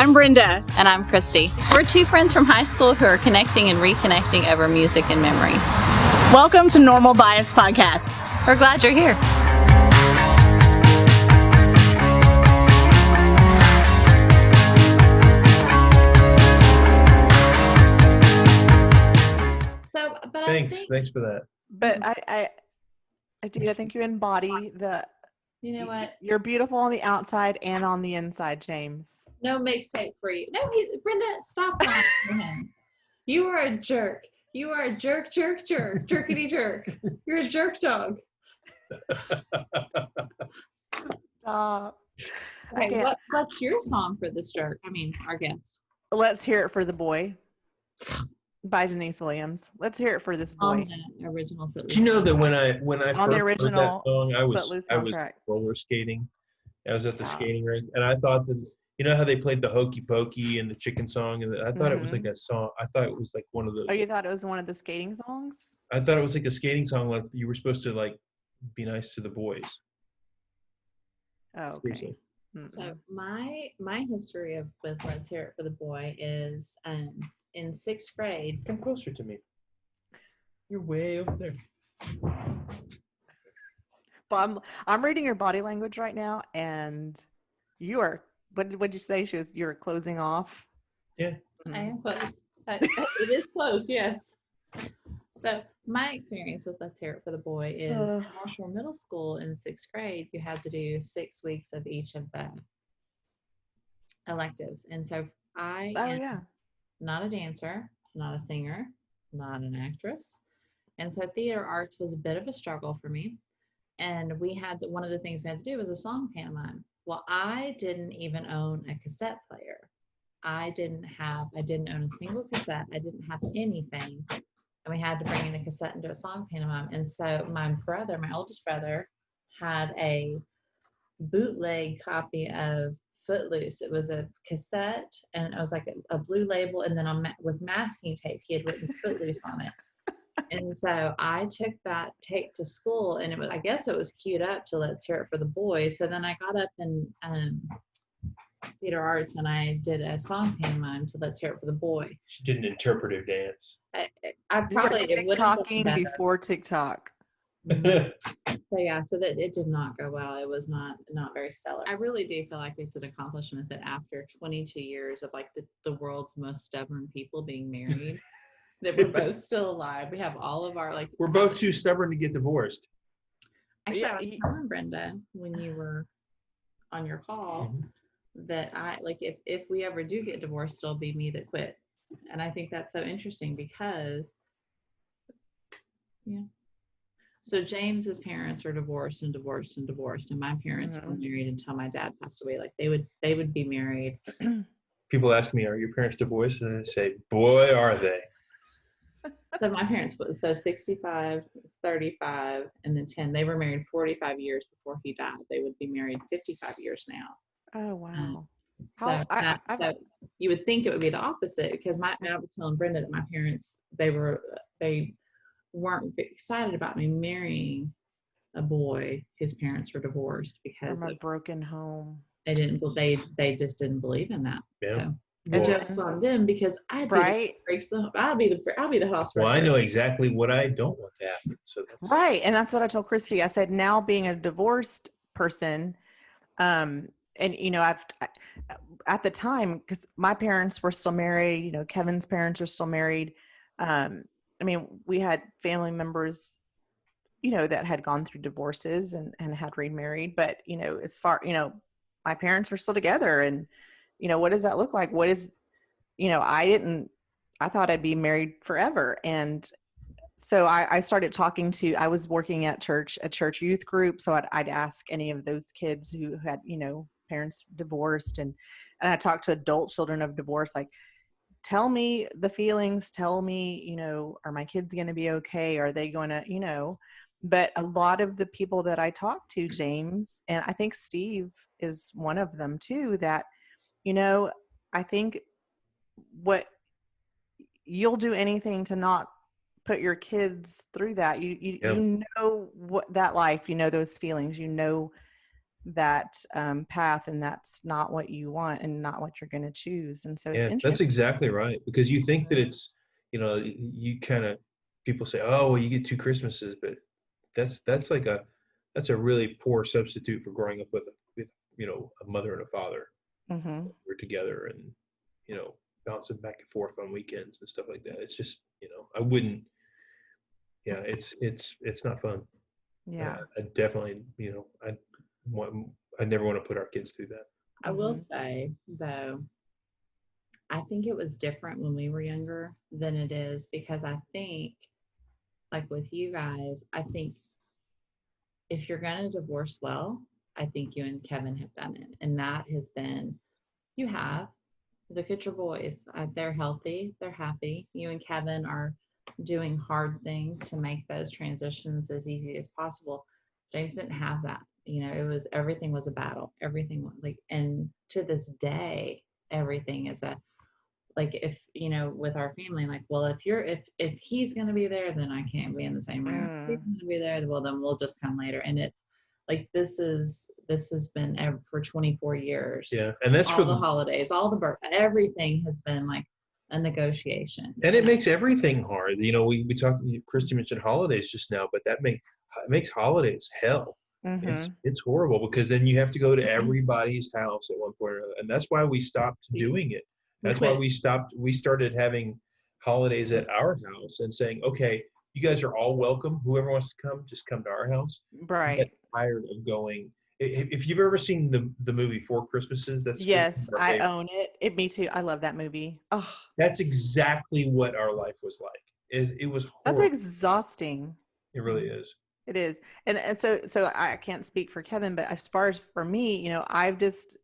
I'm Brenda. And I'm Christy. We're two friends from high school who are connecting and reconnecting over music and memories. Welcome to Normal Bias Podcast. We're glad you're here. Thanks for that. But I think you embody the. You know what? You're beautiful on the outside and on the inside, James. No mixtape for you. No, Brenda, stop lying to him. You are a jerk. You are a jerk, jerkity jerk. You're a jerk dog. Stop. Okay, what's your song for this jerk? I mean, our guest. Let's hear it for the boy. By Denise Williams. Let's hear it for this boy. On the original Footloose. Do you know that when I on the original heard that song, I was soundtrack. roller skating. I was at the skating rink, and I thought that, you know how they played the Hokey Pokey and the Chicken Song, and I thought it was like a song. I thought it was like one of those. Oh, you thought it was one of the skating songs? I thought it was like a skating song, like you were supposed to like be nice to the boys. Oh, okay. So my history with Let's Hear It for the Boy is in 6th grade. Come closer to me. You're way over there. But I'm reading your body language right now, and you are. What did you say? You were closing off. Yeah. I am closed. It is closed. Yes. So my experience with Let's Hear It for the Boy is in Marshall Middle School in 6th grade. You had to do 6 weeks of each of the electives, and so I am not a dancer, not a singer, not an actress. And so theater arts was a bit of a struggle for me. And one of the things we had to do was a song pantomime. Well, I didn't even own a cassette player. I didn't own a single cassette. I didn't have anything. And we had to bring in a cassette and do a song pantomime. And so my oldest brother, had a bootleg copy of Footloose. It was a cassette, and it was like a blue label, and then with masking tape, he had written Footloose on it. And so I took that tape to school, and I guess it was queued up to Let's Hear It for the Boy. So then I got up in theater arts, and I did a song pantomime to Let's Hear It for the Boy. She did an interpretive dance. I probably TikToking before TikTok. So that it did not go well. It was not very stellar. I really do feel like it's an accomplishment that after 22 years of like the world's most stubborn people being married, that we're both still alive. We have all of our we're both too stubborn to get divorced. Actually, I was telling Brenda when you were on your call that if we ever do get divorced, it'll be me that quit. And I think that's so interesting because so James's parents are divorced, and my parents were married until my dad passed away. Like they would be married. People ask me, "Are your parents divorced?" And I say, "Boy, are they." So my parents, 65, 35, and then 10. They were married 45 years before he died. They would be married 55 years now. Oh wow! So you would think it would be the opposite, because I was telling Brenda that my parents they weren't excited about me marrying a boy whose parents were divorced because from a broken home. They just didn't believe in that. Yeah. So the joke's on them, because I'll be the house. Well, I know exactly what I don't want to happen. So right, and that's what I told Christy. I said, now being a divorced person, and I've at the time, because my parents were still married. Kevin's parents are still married. We had family members, that had gone through divorces and had remarried. But, as far, my parents were still together. And, what does that look like? What is, I thought I'd be married forever. And so I started I was working at a church youth group. So I'd ask any of those kids who had, parents divorced. And I talked to adult children of divorce, like, tell me the feelings, tell me, are my kids going to be okay? Are they going to, but a lot of the people that I talked to, James, and I think Steve is one of them too, that, I think what you'll do anything to not put your kids through that. You know what that life, those feelings, that path, and that's not what you want and not what you're going to choose. And so it's Yeah, that's interesting. exactly right. Because you think that it's, you kind of, people say, oh, well, you get 2 Christmases, but that's a really poor substitute for growing up with a mother and a father. Mm-hmm. We're together and, bouncing back and forth on weekends and stuff like that. It's just, I wouldn't, yeah, it's not fun. Yeah. I definitely, I never want to put our kids through that. I will say, though, I think it was different when we were younger than it is, because I think, like with you guys, I think if you're going to divorce well, I think you and Kevin have done it. And that has been, you have. Look at your boys. They're healthy. They're happy. You and Kevin are doing hard things to make those transitions as easy as possible. James didn't have that. Everything was a battle. Everything and to this day, everything is if, with our family, well, if he's going to be there, then I can't be in the same room. If he's going to be there, well, then we'll just come later. And it's this has been for 24 years. Yeah. And that's all for the holidays, all the birth, everything has been a negotiation. And it makes everything hard. We talked, Christy mentioned holidays just now, but it makes holidays hell. Mm-hmm. It's horrible, because then you have to go to everybody's house at one point or another. And that's why we stopped doing it. That's why we started having holidays at our house and saying, okay, you guys are all welcome. Whoever wants to come, just come to our house. Right. I get tired of going. If you've ever seen the movie 4 Christmases, yes, I own it. Me too. I love that movie. Oh, that's exactly what our life was like. It was horrible. That's exhausting. It really is. It is. And so I can't speak for Kevin, but as far as for me, I've just,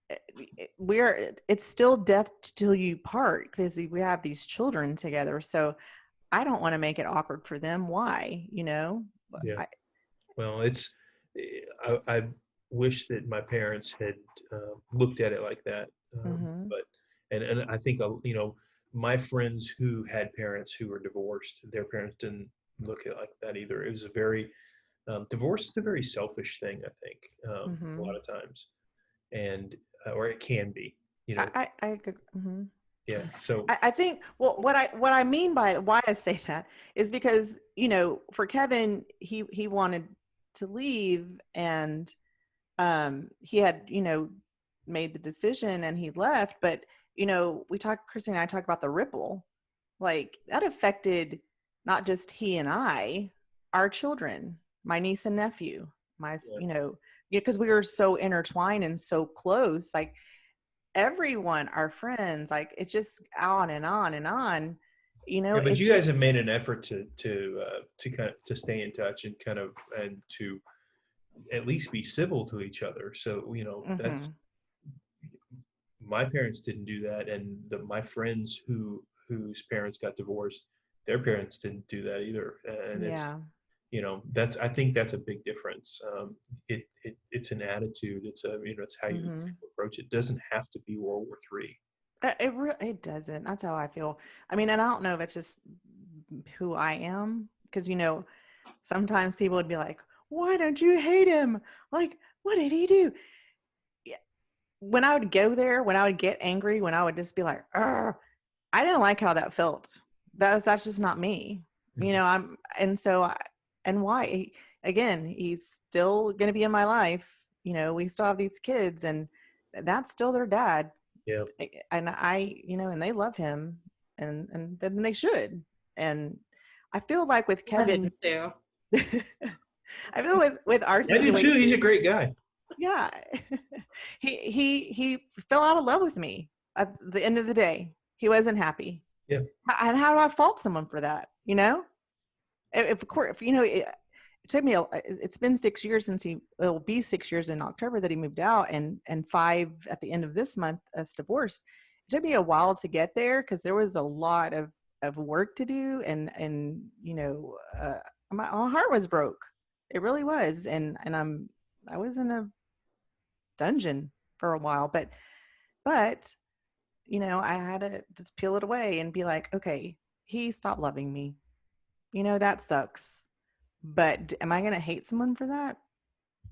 it's still death till you part, because we have these children together. So I don't want to make it awkward for them. Why? Yeah. Well, I wish that my parents had looked at it like that. But I think, my friends who had parents who were divorced, their parents didn't look at it like that either. It was a very, divorce is a very selfish thing, I think, a lot of times. And, or it can be, I agree. Mm-hmm. Yeah. So I think, well, what I mean by why I say that is because, for Kevin, he wanted to leave, and he had, made the decision and he left. But, Christy and I talk about the ripple, that affected not just he and I, our children, my niece and nephew, because we were so intertwined and so close, everyone, our friends, it's just on and on and on, Yeah, but you guys have made an effort to stay in touch and to at least be civil to each other. So, that's, my parents didn't do that. And my friends whose parents got divorced, their parents didn't do that either. And it's, I think that's a big difference. It's an attitude. It's it's how you approach it. It doesn't have to be World War III. It doesn't. That's how I feel. I mean, and I don't know if it's just who I am, because, sometimes people would be like, why don't you hate him? What did he do? Yeah. When I would go there, when I would get angry, when I would just be like, I didn't like how that felt. That's just not me. And why? Again, he's still going to be in my life. We still have these kids, and that's still their dad. Yeah. And and they love him, and then they should. And I feel like with Kevin too. I feel with our situation, I do too. He's a great guy. Yeah. He fell out of love with me at the end of the day. He wasn't happy. Yeah. And how do I fault someone for that? If of course, it took me, it's been 6 years since it'll be 6 years in October that he moved out, and 5 at the end of this month us divorced. It took me a while to get there, because there was a lot of work to do, and my heart was broke. It really was. And I was in a dungeon for a while, but I had to just peel it away and be like, okay, he stopped loving me. That sucks. But am I going to hate someone for that?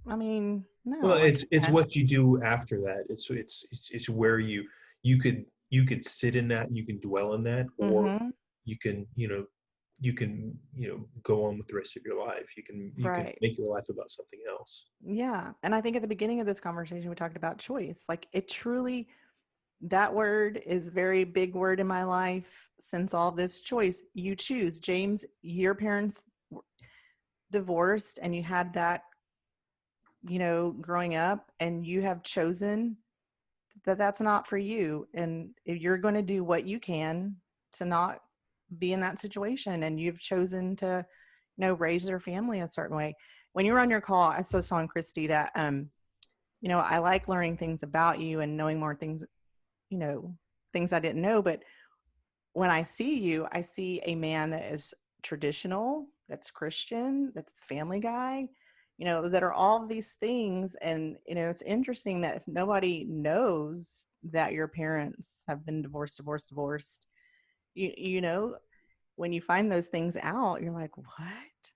I mean, no. Well, I it's can't. what you do after that. It's where you could sit in that, you can dwell in that, or Mm-hmm. you can go on with the rest of your life. You can Right. make your life about something else. Yeah. And I think at the beginning of this conversation, we talked about choice. Like it truly, that word is a very big word in my life since all this choice. You choose. James, your parents divorced and you had that, growing up, and you have chosen that that's not for you. And if you're going to do what you can to not be in that situation, and you've chosen to, raise their family a certain way. When you were on your call, I saw on Christy that, I like learning things about you and knowing more things, things I didn't know. But when I see you, I see a man that is traditional, that's Christian, that's family guy, that are all of these things. And, it's interesting that if nobody knows that your parents have been divorced, when you find those things out, you're like, what?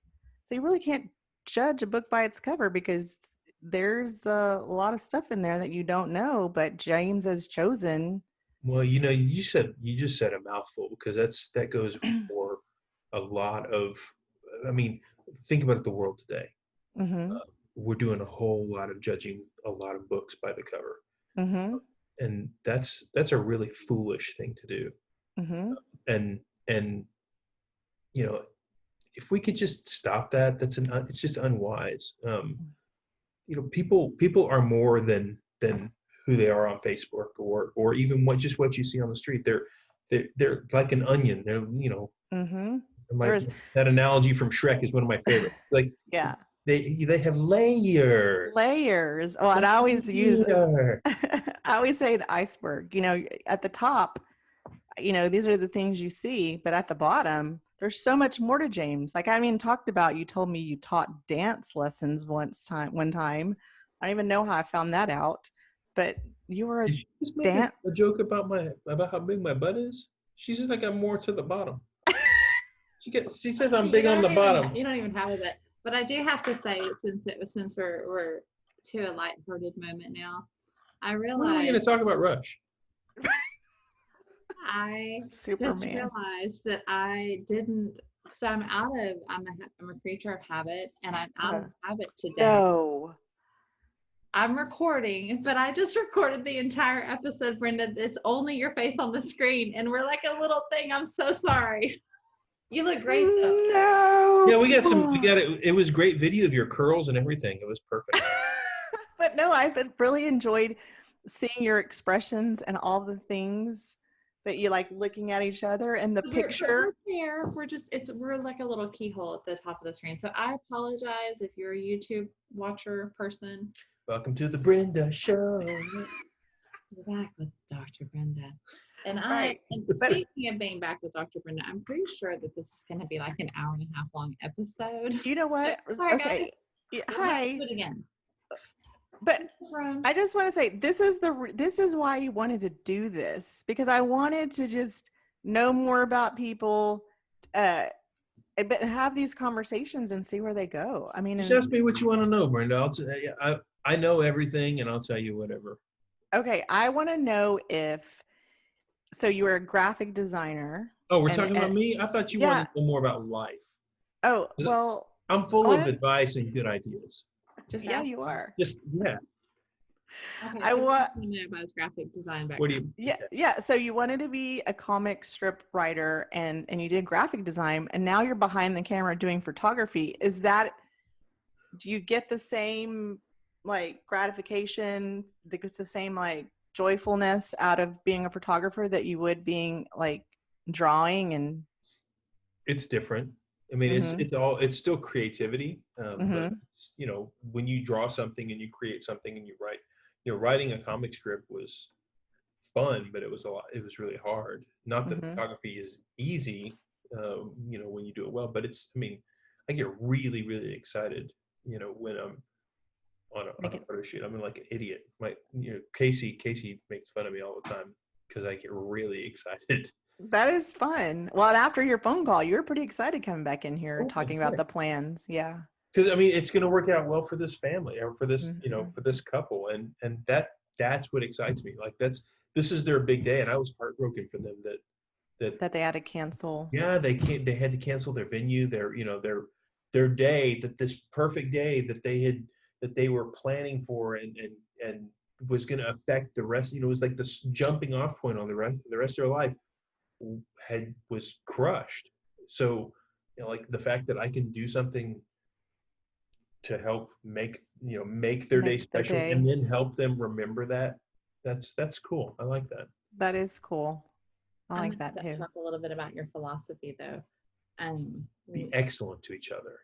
So you really can't judge a book by its cover, because there's a lot of stuff in there that you don't know, but James has chosen. Well, you just said a mouthful, because that goes for a lot of. I mean, think about the world today. Mm-hmm. We're doing a whole lot of judging a lot of books by the cover, Mm-hmm. and that's a really foolish thing to do. Mm-hmm. And if we could just stop that, it's just unwise. People are more than who they are on Facebook, or even what you see on the street. They're like an onion. Mm-hmm. My, There is, that analogy from Shrek is one of my favorites. Like yeah, they have layers. layers. Oh, and Layer. I always say the iceberg, at the top, these are the things you see, but at the bottom, there's so much more to James. Like I haven't even talked about, you told me you taught dance lessons one time. I don't even know how I found that out, but you were a Did you just make dance. a joke about how big my butt is? She says I got more to the bottom. She says I'm big on the bottom. You don't even have a bit. But I do have to say, since we're to a lighthearted moment now, I When are we going to realized talk about Rush? I just Superman. realized that I didn't. So I'm a creature of habit, and I'm out of habit today. No. I'm recording, but I just recorded the entire episode, Brenda. It's only your face on the screen, and we're like a little thing. I'm so sorry. You look great though. No. Yeah, we got it. It was great video of your curls and everything. It was perfect. But no, I've really enjoyed seeing your expressions and all the things that you like looking at each other and the picture. We're like a little keyhole at the top of the screen. So I apologize if you're a YouTube watcher person. Welcome to the Brenda Show. We're back with Dr. Brenda. And Right. Speaking of being back with Dr. Brenda, I'm pretty sure that this is going to be like an hour and a half long episode. You know what? Sorry, Okay. Yeah, hi. Do it again. But I just want to say this is why you wanted to do this, because I wanted to just know more about people, but have these conversations and see where they go. I mean, Just ask me what you want to know, Brenda. I know everything, and I'll tell you whatever. Okay, I want to know so you were a graphic designer. Oh, we're talking about me? I thought you wanted to know more about life. Oh, well. I'm full of advice and good ideas. You are. Yeah. Okay, I want to know about his graphic design background. What do you? Yeah. So you wanted to be a comic strip writer, and you did graphic design, and now you're behind the camera doing photography. Do you get the same like gratification, the same like joyfulness out of being a photographer that you would being like drawing? And it's different. I mean, it's still creativity. But, when you draw something and you create something and you write, writing a comic strip was fun, but it was really hard. Not that photography is easy, when you do it well, but I get really, really excited, when I'm on a photo shoot. I'm like an idiot. Casey makes fun of me all the time because I get really excited. That is fun. Well, after your phone call, you were pretty excited coming back in here talking about the plans. Yeah. because I mean, it's going to work out well for this family or for this, Mhm. for this couple, and that's what excites me. Like this is their big day, and I was heartbroken for them that That they had to cancel. yeah, they had to cancel their venue, their day, that this perfect day that they were planning for, and was going to affect the rest. It was like this jumping off point on the rest of their life was crushed. So, like the fact that I can do something to help make their day Make their special, day. and then help them remember that's cool. I like that. That is cool. I I'm like that gonna too. talk a little bit about your philosophy, though. Be excellent to each other.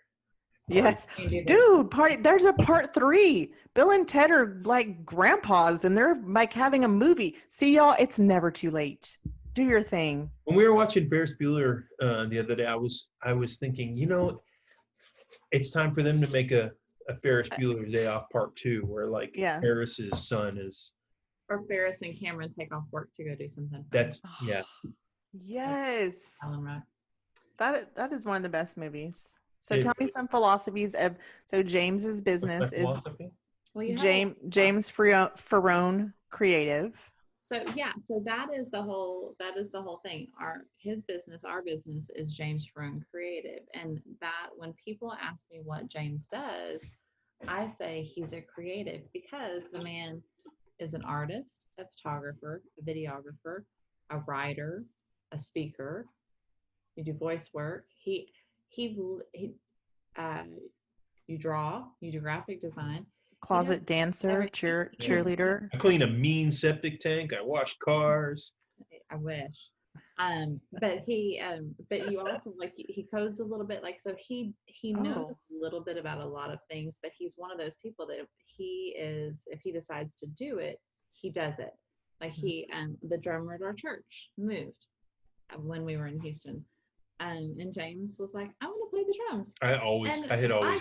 Yes. You do this. Dude, there's a part 3. Bill and Ted are like grandpas and they're like having a movie. See y'all, it's never too late. Do your thing. When we were watching Ferris Bueller the other day, I was thinking, it's time for them to make a Ferris Bueller's Day Off Part 2, where like Yes. Ferris's son is. Or Ferris and Cameron take off work to go do something. That's yeah. Yes. Right. That is one of the best movies. So It- tell me some philosophies of James's business is philosophy? Well, you have James Ferrone Creative. So that is the whole thing. Our business is James Ferrone Creative, and that when people ask me what James does, I say he's a creative because the man is an artist, a photographer, a videographer, a writer, a speaker. You do voice work. You draw. You do graphic design. Closet dancer, cheerleader. I clean a mean septic tank. I wash cars. I wish. But you also he codes a little bit, so he knows a little bit about a lot of things, but he's one of those people that if he decides to do it, he does it. Like the drummer at our church moved when we were in Houston. And James was like, I want to play the drums. I had always wanted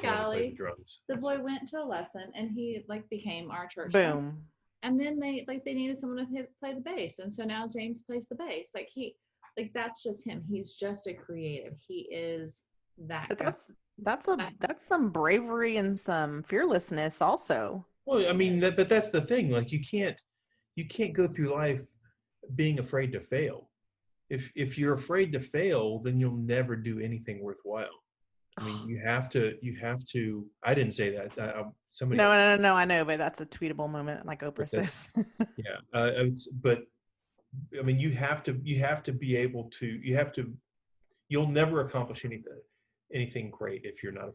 to play the drums. The boy went to a lesson and he became our church Boom. drummer. And then they needed someone to play the bass, and so now James plays the bass. That's just him. He's just a creative. He is that. But that's some bravery and some fearlessness also. Well, I mean, but that's the thing. Like you can't go through life being afraid to fail. If you're afraid to fail, then you'll never do anything worthwhile. I mean, you have to. I didn't say that. Somebody. No. I know, but that's a tweetable moment, like Oprah says. Yeah, but I mean, you have to be able to. You'll never accomplish anything great if you're not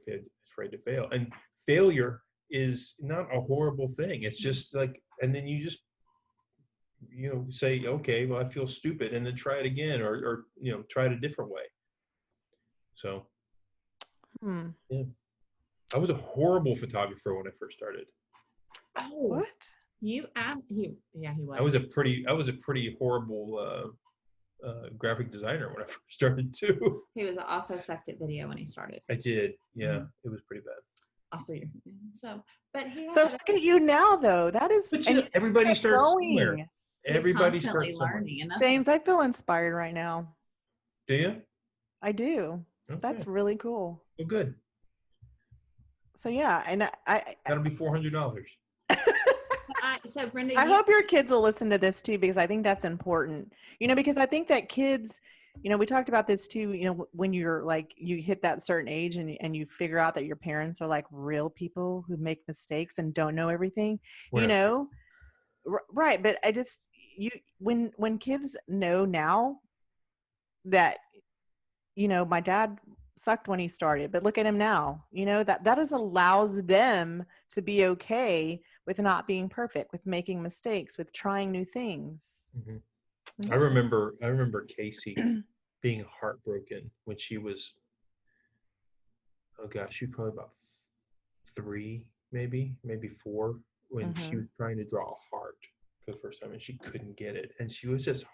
afraid to fail. And failure is not a horrible thing. It's just like, and then you just say, okay, well, I feel stupid, and then try it again, or try it a different way. So, yeah, I was a horrible photographer when I first started. Oh, What? he was. I was a pretty horrible graphic designer when I first started too. He was also sucked at video when he started. I did, yeah. It was pretty bad. Also, but he. So look at you now, though. That is. But everybody starts somewhere. He's Everybody constantly starts somewhere. learning, and that's James, I feel inspired right now. Do you? I do. Okay. That's really cool. Well, good. So yeah, and That'll be $400. so Brenda, I hope your kids will listen to this too, because I think that's important. Because I think that kids, we talked about this too, when you're like, you hit that certain age and you figure out that your parents are like real people who make mistakes and don't know everything, right. But I just, when kids know now that, my dad sucked when he started, but look at him now, that is allows them to be okay with not being perfect, with making mistakes, with trying new things. Mm-hmm. I remember Casey being heartbroken when she was, she was probably about 3, maybe 4, when she was trying to draw a heart for the first time and she couldn't get it. And she was just,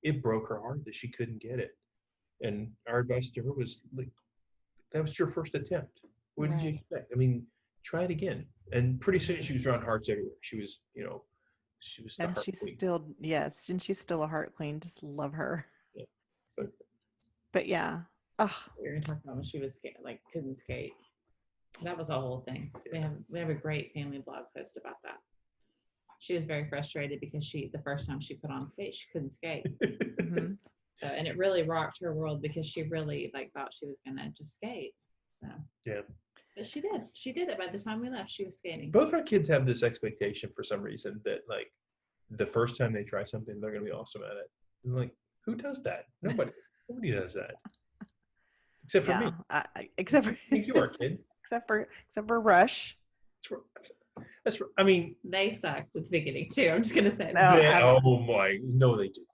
it broke her heart that she couldn't get it. And our advice to her was like, that was your first attempt. What did you expect? I mean, try it again. And pretty soon she was drawing hearts everywhere. She was, she was the and heart she's queen. still, yes, and she's still a heart queen. Just love her. Yeah. So, but yeah. Oh. we were talking about when she was couldn't skate. That was a whole thing. We have a great family blog post about that. She was very frustrated because the first time she put on skate, she couldn't skate. Mm-hmm. So, and it really rocked her world because she really thought she was gonna just skate. So Yeah. but she did. She did it by the time we left. She was skating. Both our kids have this expectation for some reason that like the first time they try something, they're gonna be awesome at it. And like, who does that? Nobody does that. Except for me. Except for I think you are, kid. except for Rush. I mean, they sucked at the beginning too. I'm just gonna say No, that. oh my, no, they did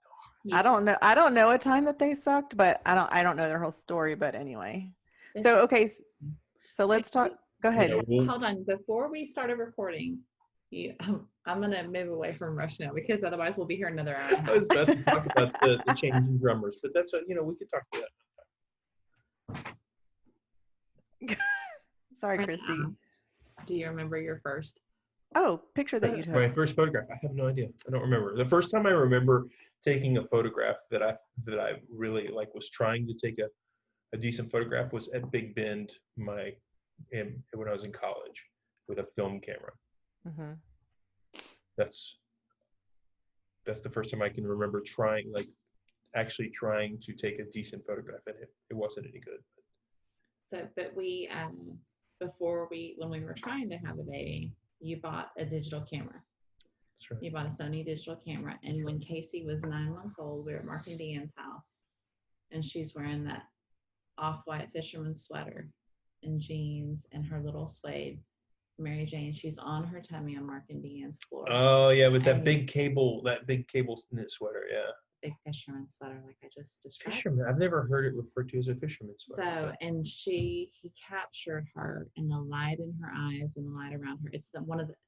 not. I don't know a time that they sucked, but I don't know their whole story. But anyway, so okay, so let's talk. Go ahead. Hold on. Before we started recording, I'm gonna move away from Rush now because otherwise we'll be here another hour. I was about to talk about the changing drummers, but that's we could talk about that. Sorry, Christy. Do you remember your first? Oh, picture that you took. My first photograph. I have no idea. I don't remember. The first time I remember taking a photograph that I really was trying to take a decent photograph was at Big Bend when I was in college with a film camera. Mm-hmm. That's the first time I can remember actually trying to take a decent photograph, and it wasn't any good. So, but we when we were trying to have a baby, you bought a digital camera. That's right. You bought a Sony digital camera, and when Casey was 9 months old, we were at Mark and Deanne's house, and she's wearing that off-white fisherman sweater and jeans and her little suede Mary Jane. She's on her tummy on Mark and Deanne's floor. Oh yeah, with that big cable knit sweater, yeah. Big fisherman sweater, like I just described. Fisherman. I've never heard it referred to as a fisherman sweater. So, and he captured her and the light in her eyes and the light around her. It's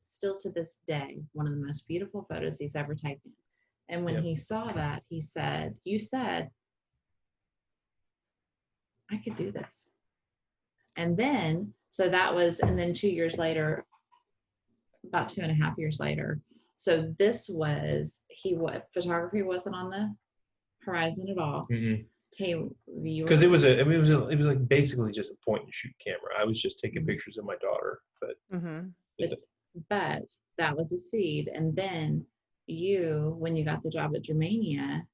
still to this day, one of the most beautiful photos he's ever taken. And when he saw that, he said, "You said I could do this." And then, and then 2 years later, about 2.5 years later. So this was, photography wasn't on the horizon at all. Mm-hmm. Because it was like basically just a point and shoot camera. I was just taking pictures of my daughter, but but that was a seed. And then when you got the job at Germania,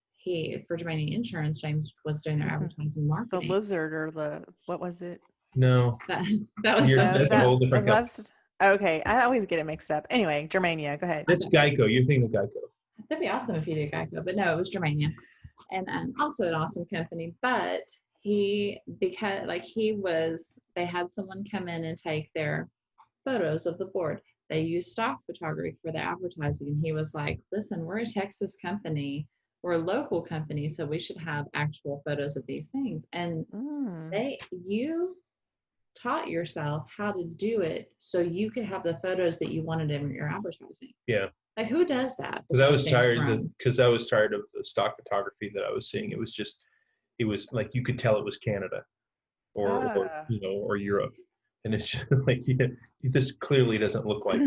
for Germania Insurance, James was doing their advertising marketing. The lizard or what was it? No, that was that's a whole different company. Okay, I always get it mixed up. Anyway, Germania, go ahead. That's Geico. You're thinking of Geico. That'd be awesome if you did Geico, but no, it was Germania, and also an awesome company. But they had someone come in and take their photos of the board. They used stock photography for the advertising, and he was like, "Listen, we're a Texas company. We're a local company, so we should have actual photos of these things." And you taught yourself how to do it so you could have the photos that you wanted in your advertising. Yeah. Like, who does that? Because I was tired of the stock photography that I was seeing. It was like you could tell it was Canada or Europe. And it's just like this clearly doesn't look like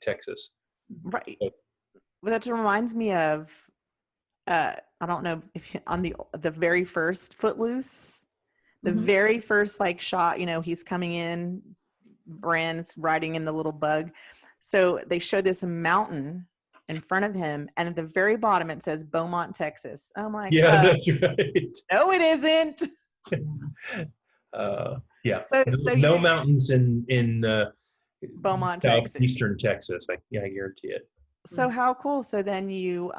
Texas. Right. Well, that reminds me of I don't know if on the very first Footloose. The very first shot, he's coming in, Brand's riding in the little bug. So they show this mountain in front of him, and at the very bottom it says Beaumont, Texas. I'm like, yeah, that's right. No, it isn't. Yeah. So no mountains in Beaumont, Texas. Southeastern Texas. I guarantee it. So how cool. So then you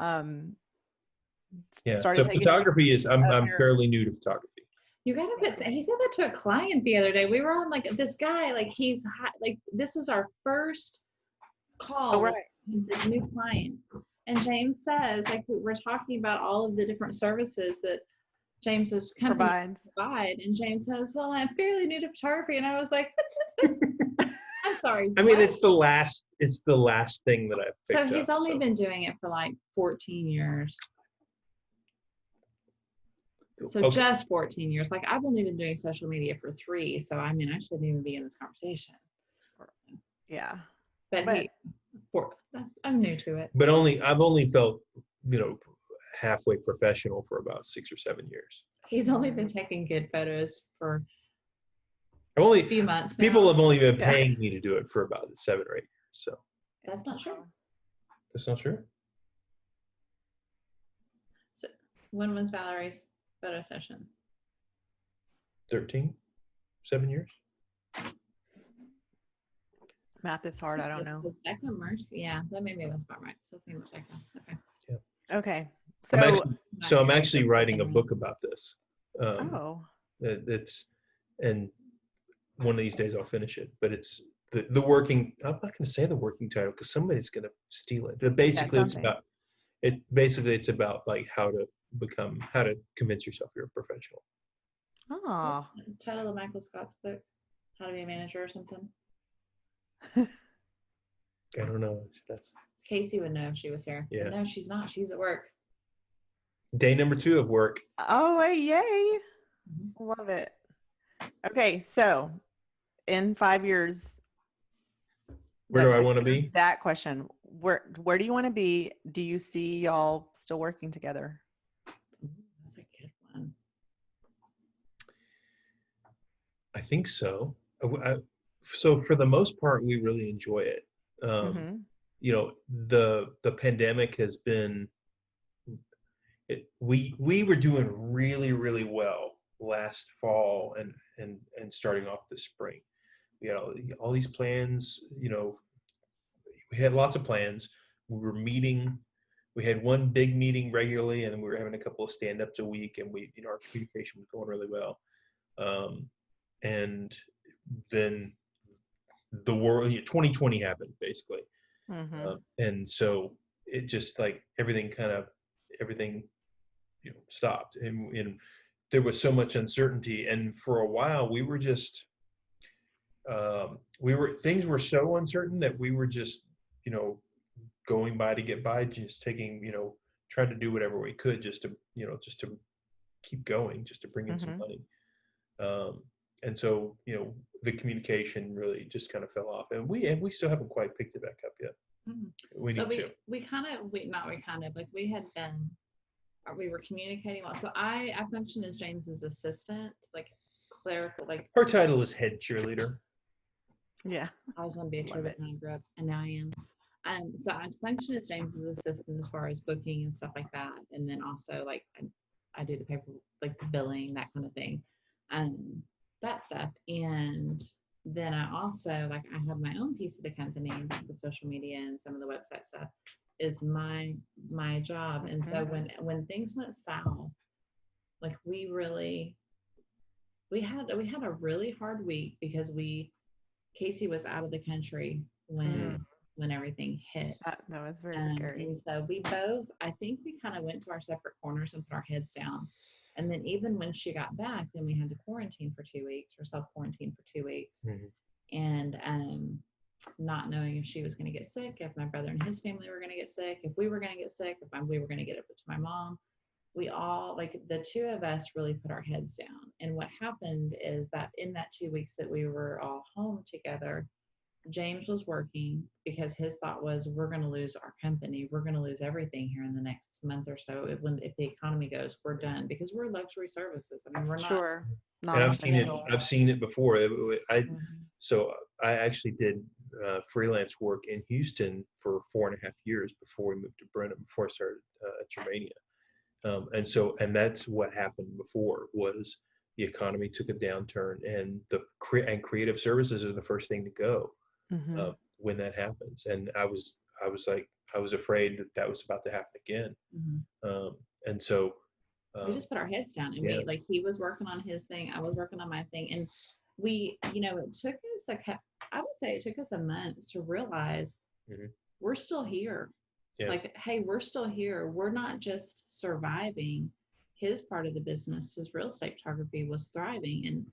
started taking photography is I'm fairly new to photography. You gotta he said that to a client the other day. We were on this guy, he's this is our first call with this new client. And James says, we're talking about all of the different services that James's company provide. And James says, "Well, I'm fairly new to photography." And I was like, I'm sorry. I mean, it's the last thing that I've picked up. So he's only been doing it for 14 years. So just 14 years. I've only been doing social media for 3. So I shouldn't even be in this conversation. Yeah. But I'm new to it. But I've only felt, halfway professional for about 6 or 7 years. He's only been taking good photos for a few months now. People have only been paying me to do it for about 7 or 8 years. So That's not true. that's not true. So when was Valerie's photo session? 13, 7 years. Math is hard. I don't know. Was Becca Mercy? Yeah, maybe that's about right. So same with Becca. Okay. Okay. I'm actually writing a book about this. Oh. It's and one of these days I'll finish it. But it's the working. I'm not going to say the working title because somebody's going to steal it. But basically, it's about like how to convince yourself you're a professional. Oh. Title of Michael Scott's book, How to Be a Manager or something. I don't know. Casey would know if she was here. Yeah. But no, she's not. She's at work. Day number 2 of work. Oh, yay. Love it. Okay, so in 5 years, where do I want to be? That question. Where do you want to be? Do you see y'all still working together? That's a good one. I think so. So for the most part, we really enjoy it. You know, the pandemic has been. We were doing really, really well last fall and starting off this spring. You know, all these plans. You know, we had lots of plans. We were meeting. We had one big meeting regularly, and then we were having a couple of stand-ups a week, and our communication was going really well. And then the world, 2020 happened basically, and so it just like everything stopped, and there was so much uncertainty, and for a while we were just things were so uncertain that we were just going by to get by, just taking trying to do whatever we could just to keep going, just to bring in some money. And so, the communication really just kind of fell off, and we still haven't quite picked it back up yet. We were communicating well. So I functioned as James's assistant, like clerical, like her title is head cheerleader. Yeah. I always wanted to be a cheerleader when I grew up, and now I am. So I functioned as James's assistant as far as booking and stuff like that, and then also like I do the paper, like the billing, that kind of thing. That stuff. And then I also I have my own piece of the company, the social media and some of the website stuff is my job. And so when things went south, like we had a really hard week because Casey was out of the country when everything hit. That was very scary. And so we kind of went to our separate corners and put our heads down. And then even when she got back, then we had to quarantine for 2 weeks, or self-quarantine for 2 weeks. And not knowing if she was going to get sick, if my brother and his family were going to get sick, if we were going to get sick, if we were going to get it to my mom. We all, like the two of us, really put our heads down. And what happened is that in that 2 weeks that we were all home together, James was working because his thought was, we're going to lose our company. We're going to lose everything here in the next month or so. If the economy goes, we're done, because we're luxury services. I mean, we're not. Sure. And I've seen it before. So I actually did freelance work in Houston for 4.5 years before we moved to Brenham, before I started at Germania. And that's what happened before, was the economy took a downturn, and creative services are the first thing to go when that happens. And I was afraid that was about to happen again. And so we just put our heads down, and he was working on his thing, I was working on my thing, and it took us I would say it took us a month to realize we're still here. Yeah. Like, hey, we're still here. We're not just surviving. His part of the business, his real estate photography, was thriving. And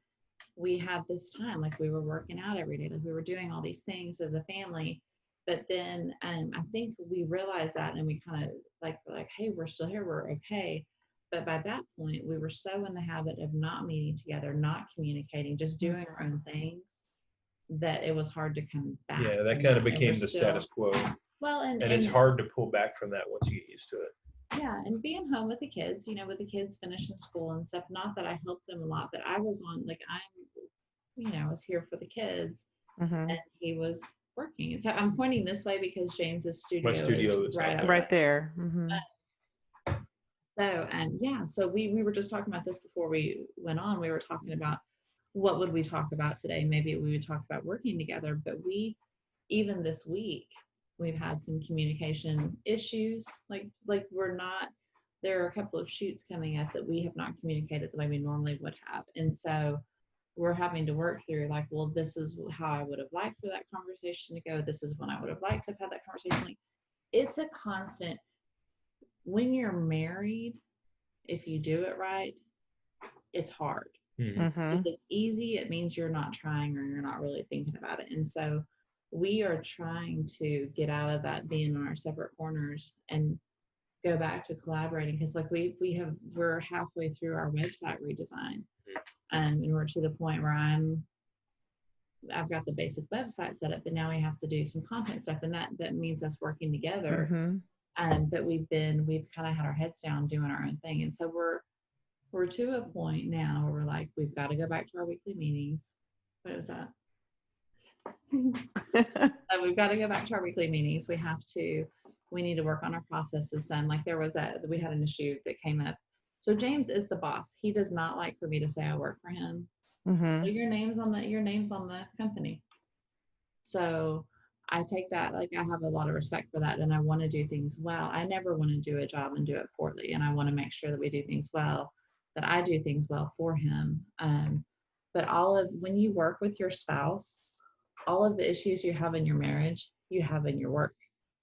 we had this time, like we were working out every day, like we were doing all these things as a family. But then I think we realized that, and we kind of like, hey, we're still here. We're okay. But by that point, we were so in the habit of not meeting together, not communicating, just doing our own things, that it was hard to come back. Yeah, that kind of became the status quo. Well, and it's hard to pull back from that once you get used to it. Yeah, and being home with the kids, with the kids finishing school and stuff. Not that I helped them a lot, but I was on, was here for the kids, Mm-hmm. and he was working. So I'm pointing this way because James's studio, is right out outside. Right there. Mm-hmm. So, so we were just talking about this before we went on. We were talking about what would we talk about today? Maybe we would talk about working together, but even this week, we've had some communication issues. Like there are a couple of shoots coming up that we have not communicated the way we normally would have. And so we're having to work through like, well, this is how I would have liked for that conversation to go. This is when I would have liked to have had that conversation. Like, it's a constant. When you're married, if you do it right, it's hard. Mm-hmm. If it's easy, it means you're not trying or you're not really thinking about it. And so we are trying to get out of that being in our separate corners and go back to collaborating, because like we're halfway through our website redesign, and we're to the point where I've got the basic website set up, but now we have to do some content stuff, and that means us working together. Mm-hmm. But we've kind of had our heads down doing our own thing, and so we're to a point now where we're like, we've got to go back to our weekly meetings. What was that? We've got to go back to our weekly meetings. We need to work on our processes. And like we had an issue that came up. So James is the boss. He does not like for me to say I work for him. Mm-hmm. So your name's on the company. So I take that, like I have a lot of respect for that, and I want to do things well. I never want to do a job and do it poorly, and I want to make sure that we do things well, that I do things well for him. But when you work with your spouse, all of the issues you have in your marriage, you have in your work.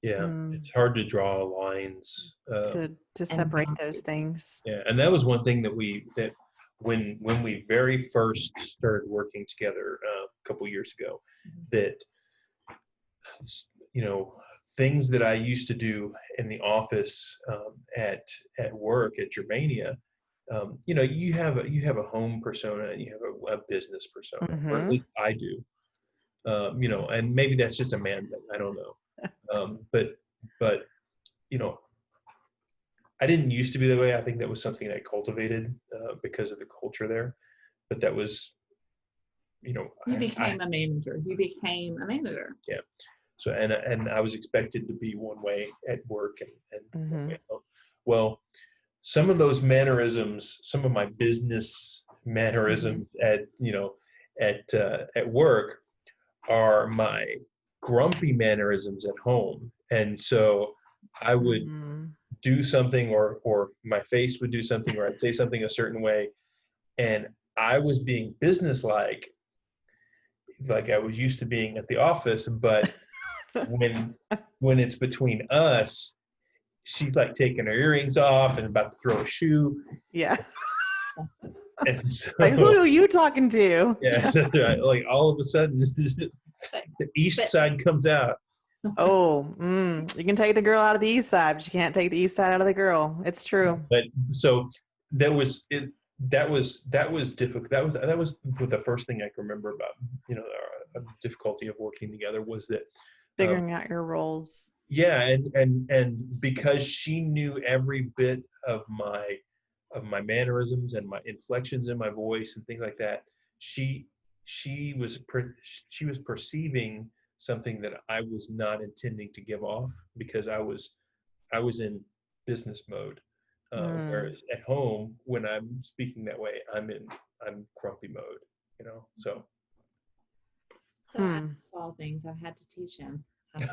Yeah, it's hard to draw lines to separate those things. Yeah, and that was one thing that when we very first started working together a couple years ago, that things that I used to do in the office at work at Germania, you have a home persona and you have a business persona, or at least I do. And maybe that's just a man thing. I don't know. But I didn't used to be that way. I think that was something I cultivated because of the culture there. But that was, you became a manager. You became a manager. Yeah. So and I was expected to be one way at work and one way at home. Well, some of those mannerisms, some of my business mannerisms at work are my grumpy mannerisms at home. And so I would do something or my face would do something, or I'd say something a certain way, and I was being businesslike, like I was used to being at the office, but when it's between us, she's like taking her earrings off and about to throw a shoe. Yeah. And so, like, who are you talking to? Yeah, so like all of a sudden the east side comes out. Oh, you can take the girl out of the east side, but you can't take the east side out of the girl. It's true. But so that was difficult. That was the first thing I can remember about difficulty of working together, was that figuring out your roles. Yeah, and because she knew every bit of my mannerisms and my inflections in my voice and things like that, she was perceiving something that I was not intending to give off, because I was in business mode, whereas at home, when I'm speaking that way, I'm grumpy mode, so. All things I've had to teach him. I've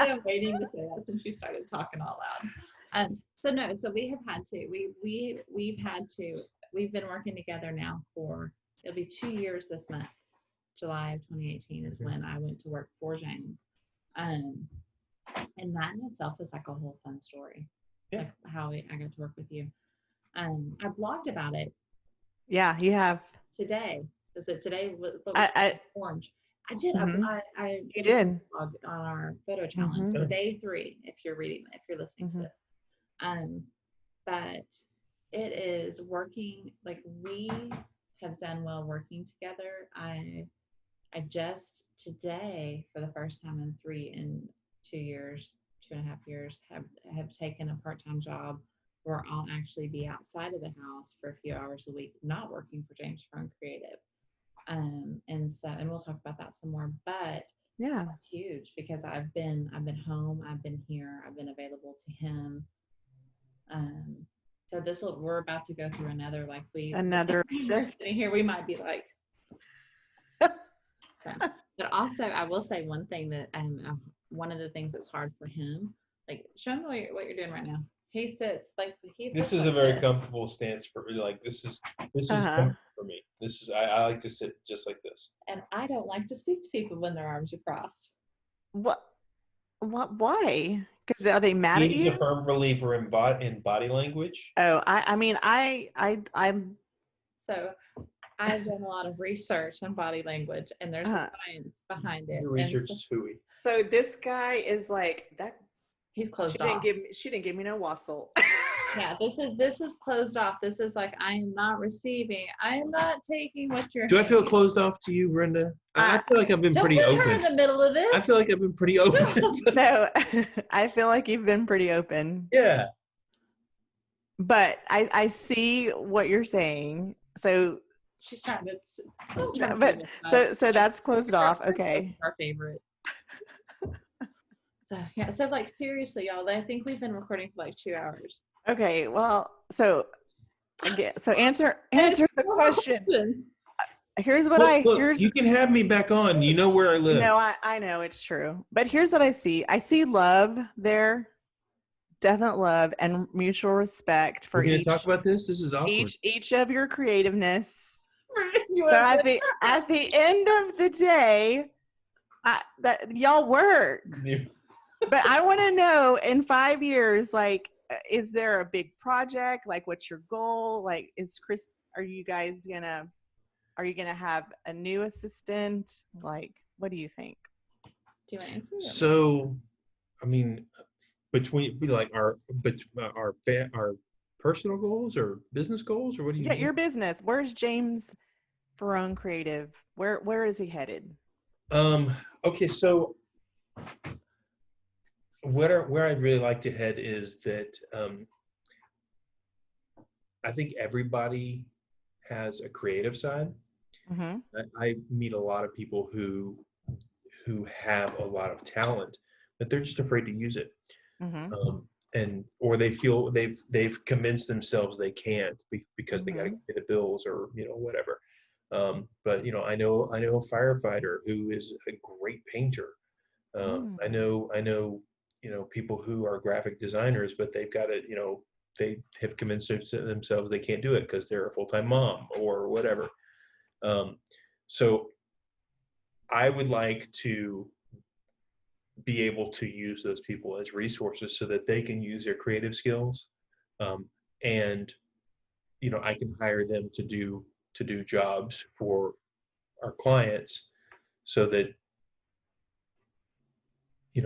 been waiting to say that since you started talking out loud. So we have had to. We've been working together now it'll be 2 years this month. July of 2018 is when I went to work for James, and that in itself is like a whole fun story. Yeah. Like how I got to work with you. I blogged about it. Yeah, you have. Today. Was it today? Orange. I did. You did. On our photo challenge for day 3. If you're listening to this, but it is working. Like, we have done well working together. I just today, for the first time in 2.5 years, have taken a part-time job or I'll actually be outside of the house for a few hours a week, not working for James Furrow Creative. And we'll talk about that some more, but Yeah. that's huge because I've been home, I've been here, I've been available to him. So we're about to go through another shift here. We might be like, so. But also I will say one thing that, one of the things that's hard for him, like show him what you're doing right now. He sits like this is like a very this. comfortable stance for like this is comfortable for me. This is I like to sit just like this. And I don't like to speak to people when their arms are crossed. What why? Because are they mad at you? He's a firm believer in body language. Oh, I'm so I've done a lot of research on body language, and there's a science behind it. Your research is hooey. So this guy is like that. He's closed off. She didn't give me no wassail. Yeah, this is closed off. This is like, I am not receiving. I am not taking what you're. Do I feel closed off to you, Brenda? I feel like I've been pretty open. Don't put her in the middle of this. I feel like I've been pretty open. No, I feel like you've been pretty open. Yeah. But I see what you're saying. So she's trying to. So that's closed off. Okay. Our favorite. So yeah. So like seriously, y'all. I think we've been recording for like 2 hours. Okay. Well, so again, answer the question. Here's what look, you can have me back on. You know where I live. No, I know it's true. But here's what I see. I see love there. Definite love and mutual respect for We're gonna talk about this. This is awkward. Each of your creativeness. So at the end of the day, that y'all work. Yeah. But I want to know in 5 years, like, is there a big project? Like, what's your goal? Like, are you gonna have a new assistant? Like, what do you think? Do you want to answer? So, I mean, between like our personal goals or business goals, or what do you? Yeah, your business. Where's James Furrow Creative? Where is he headed? Okay, so where I'd really like to head is that I think everybody has a creative side. Mm-hmm. I meet a lot of people who have a lot of talent, but they're just afraid to use it. Mm-hmm. Or they feel they've convinced themselves they can't because they got to pay the bills or whatever. But I know a firefighter who is a great painter. I know people who are graphic designers, but they've got it. They have convinced themselves they can't do it because they're a full-time mom or whatever. So I would like to be able to use those people as resources so that they can use their creative skills. And I can hire them to do jobs for our clients so that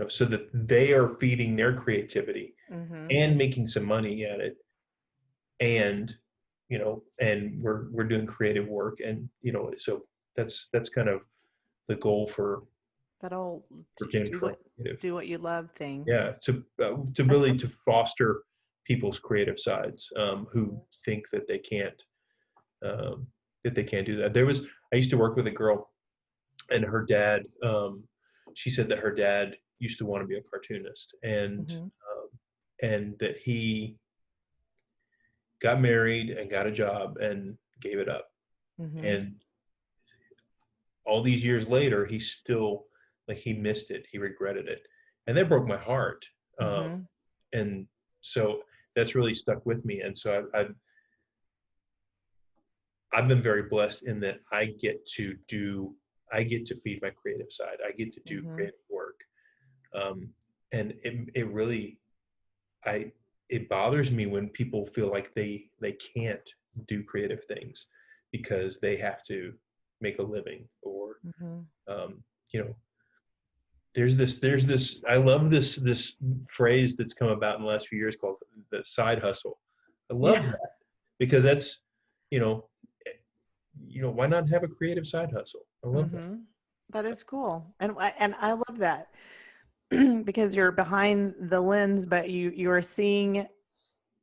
so that they are feeding their creativity and making some money at it. And and we're doing creative work, and so that's kind of the goal for James Furrow Creative. Do what you love thing. Yeah, to really to foster people's creative sides who think that they can't do that. I used to work with a girl, and her dad. She said that her dad used to want to be a cartoonist, and that he got married and got a job and gave it up. And all these years later, he still he missed it. He regretted it. And that broke my heart. And so that's really stuck with me. And so I've been very blessed in that I get to feed my creative side. I get to do creative work. And it really, it bothers me when people feel like they can't do creative things because they have to make a living or, there's this, I love this phrase that's come about in the last few years called the side hustle. I love that because that's, why not have a creative side hustle? I love that. That is cool. And I love that because you're behind the lens, but you are seeing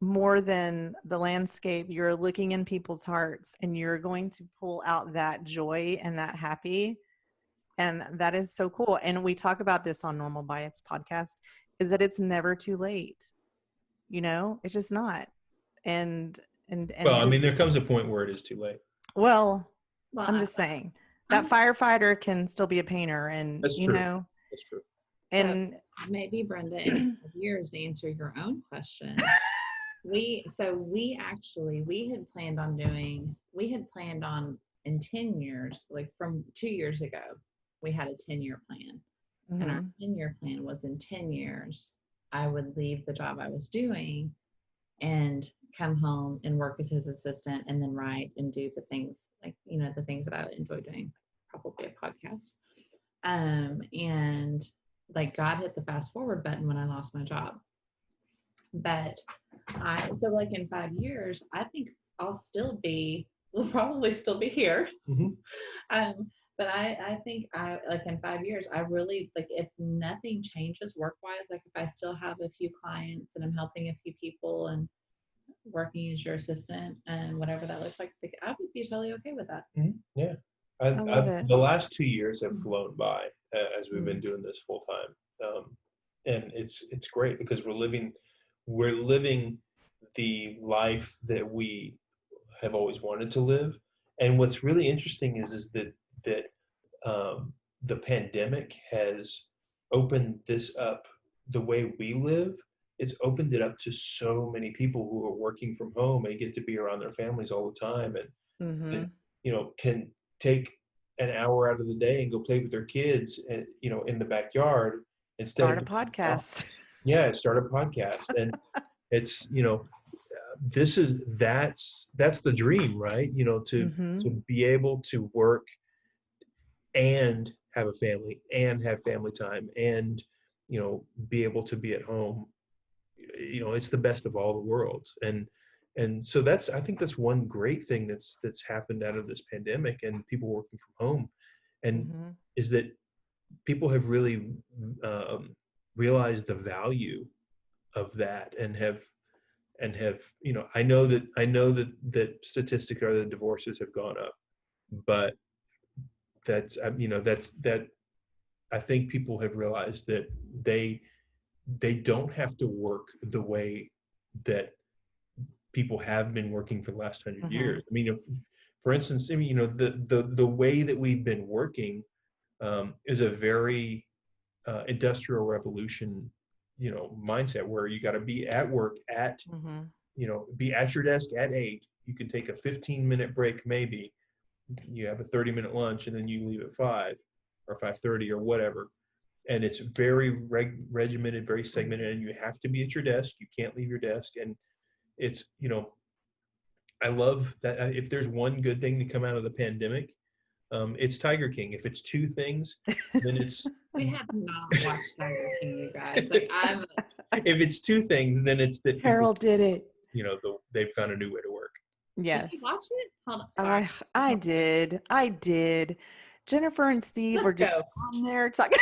more than the landscape, you're looking in people's hearts and you're going to pull out that joy and that happy. And that is so cool. And we talk about this on Normal Bias podcast, is that it's never too late. You know, it's just not. And well, I mean, there comes a point where it is too late. Well, I'm just saying that firefighter can still be a painter, and that's you true. know, that's true. And so maybe Brenda, in 5 years, to answer your own question, we had planned on in 10 years, like from 2 years ago, we had a 10-year plan. mm-hmm. And our 10-year plan was in 10 years, I would leave the job I was doing and come home and work as his assistant and then write and do the things like, you know, the things that I enjoy doing, probably a podcast. And like God hit the fast forward button when I lost my job. But so like in 5 years, I think we'll probably still be here. Mm-hmm. But I think like in 5 years, I really, like, if nothing changes work-wise, like if I still have a few clients and I'm helping a few people and working as your assistant and whatever that looks like I would be totally okay with that. Mm-hmm. Yeah. I love it. The last 2 years have flown by as we've been doing this full time. And it's great because we're living the life that we have always wanted to live. And what's really interesting is that the pandemic has opened this up. The way we live, it's opened it up to so many people who are working from home and get to be around their families all the time, and you know, can take an hour out of the day and go play with their kids, and you know, in the backyard instead start of a podcast. Yeah, start a podcast, and it's, you know, that's the dream, right? You know, to be able to work and have a family and have family time and, you know, be able to be at home. You know, it's the best of all the worlds. And so I think that's one great thing that's happened out of this pandemic and people working from home, and is that people have really realized the value of that and have, you know, I know that statistics are that divorces have gone up, but that's, you know, that I think people have realized that they don't have to work the way that people have been working for the last 100 years. I mean, for instance, I mean, you know, the way that we've been working is a very industrial revolution, you know, mindset where you got to be at work at, you know, be at your desk at 8. You can take a 15-minute break, maybe. You have a 30-minute lunch, and then you leave at 5 or 5:30 or whatever. And it's very regimented, very segmented, and you have to be at your desk. You can't leave your desk. And it's, you know, I love that. If there's one good thing to come out of the pandemic, it's Tiger King. If it's two things, then it's. We have not watched Tiger King, you guys. Like, if it's two things, then it's that Carol did it. You know, they've found a new way to work. Yes. Did you watch it? Hold on. I did. Jennifer and Steve were just on there talking.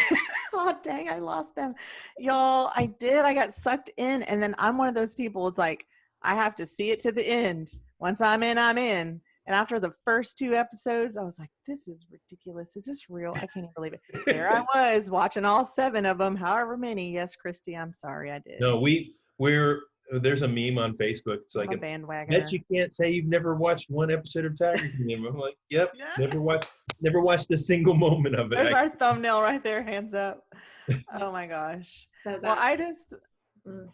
Oh, dang, I lost them. Y'all, I did. I got sucked in. And then I'm one of those people, it's like, I have to see it to the end. Once I'm in, I'm in. And after the first 2 episodes, I was like, this is ridiculous. Is this real? I can't even believe it. There I was watching all 7 of them, however many. Yes, Christy, I'm sorry I did. No, there's a meme on Facebook. It's like, a bandwagon. Bet you can't say you've never watched one episode of Tiger King. I'm like, yep, never watched a single moment of it. There's our thumbnail right there, hands up. Oh my gosh. Well,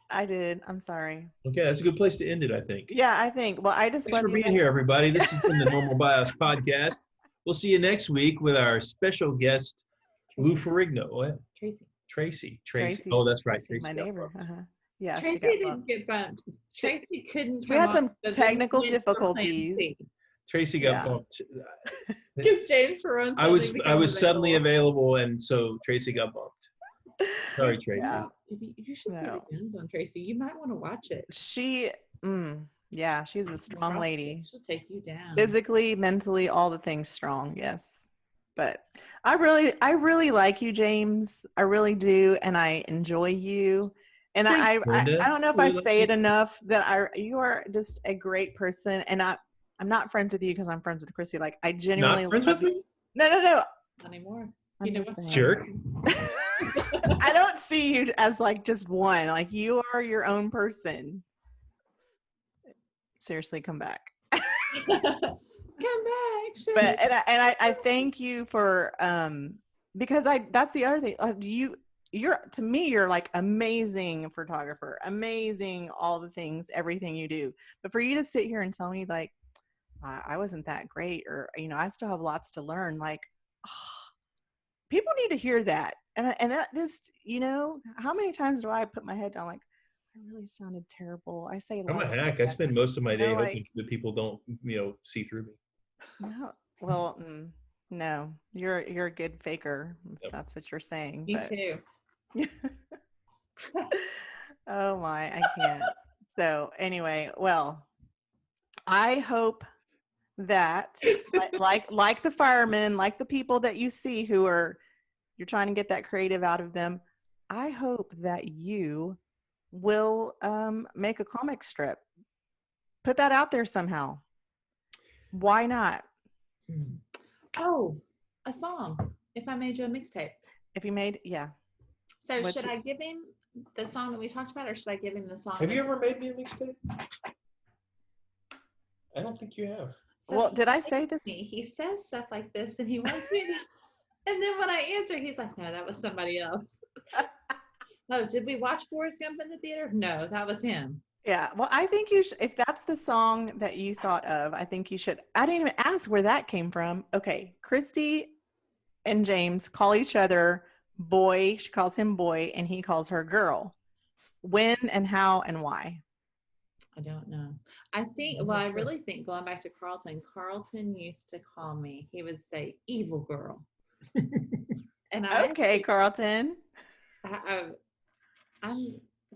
I did. I'm sorry. Okay, that's a good place to end it, I think. Yeah, I think. Well, Thanks for being here, everybody. This has been the Normal Bias podcast. We'll see you next week with our special guest, Lou Ferrigno. Tracy. Oh, that's right. Tracy, my neighbor. Yeah, Tracy didn't get bumped. Tracy couldn't. We had some technical difficulties. Tracy got bumped. Because James Ferrone. I was suddenly available, and so Tracy got bumped. Sorry, Tracy. Yeah. You should see the guns on Tracy. You might want to watch it. She's a strong lady. She'll take you down. Physically, mentally, all the things strong. Yes. But I really like you, James. I really do, and I enjoy you. And Thanks, I Brenda. don't know if I say it enough that you are just a great person. And I'm not friends with you because I'm friends with Christy. Like I genuinely Not friends love with you. me? No. Not anymore. I'm You know just what? saying. Jerk. I don't see you as like just one. Like you are your own person. Seriously, come back. Come back. But I thank you for because that's the other thing. You're to me you're like amazing photographer, amazing all the things, everything you do. But for you to sit here and tell me like I wasn't that great, or I still have lots to learn. Like people need to hear that, and that just how many times do I put my head down like I really sounded terrible. I say I'm a like hack. I spend most of my day like, hoping that people don't, see through me. no, well, no, you're a good faker. If Yep. that's what you're saying. You but, too. Oh my, I can't. So anyway, well, I hope that like the firemen, like the people that you see who you're trying to get that creative out of them. I hope that you will make a comic strip. Put that out there somehow. Why not? Oh, a song. If I made you a mixtape. If you made, yeah. So should I give him the song that we talked about, or should I give him the song? Have you ever made me a mixtape? I don't think you have. So well, did I say this? He says stuff like this, and he wants me to. And then when I answer, he's like, "No, that was somebody else." Oh, did we watch Forrest Gump in the theater? No, that was him. Yeah, well, I think you should, if that's the song that you thought of, I think you should. I didn't even ask where that came from. Okay, Christy and James call each other boy. She calls him boy, and he calls her girl. When and how and why? I don't know. I think, well, I really think going back to Carlton used to call me, he would say, evil girl. And okay, Carlton.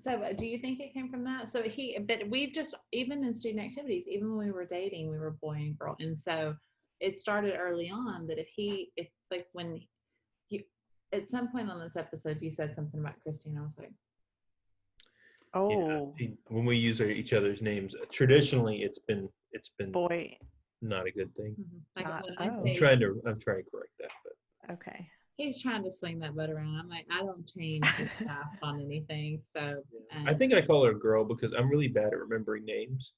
So do you think it came from that? But we've just, even in student activities, even when we were dating, we were boy and girl. And so it started early on that at some point on this episode, you said something about Christy, and I was like, oh, yeah, when we use each other's names, traditionally it's been boy, not a good thing. mm-hmm. I'm trying to correct that, but okay. He's trying to swing that butt around. I'm like, I don't change the staff on anything. So I think I call her a girl because I'm really bad at remembering names.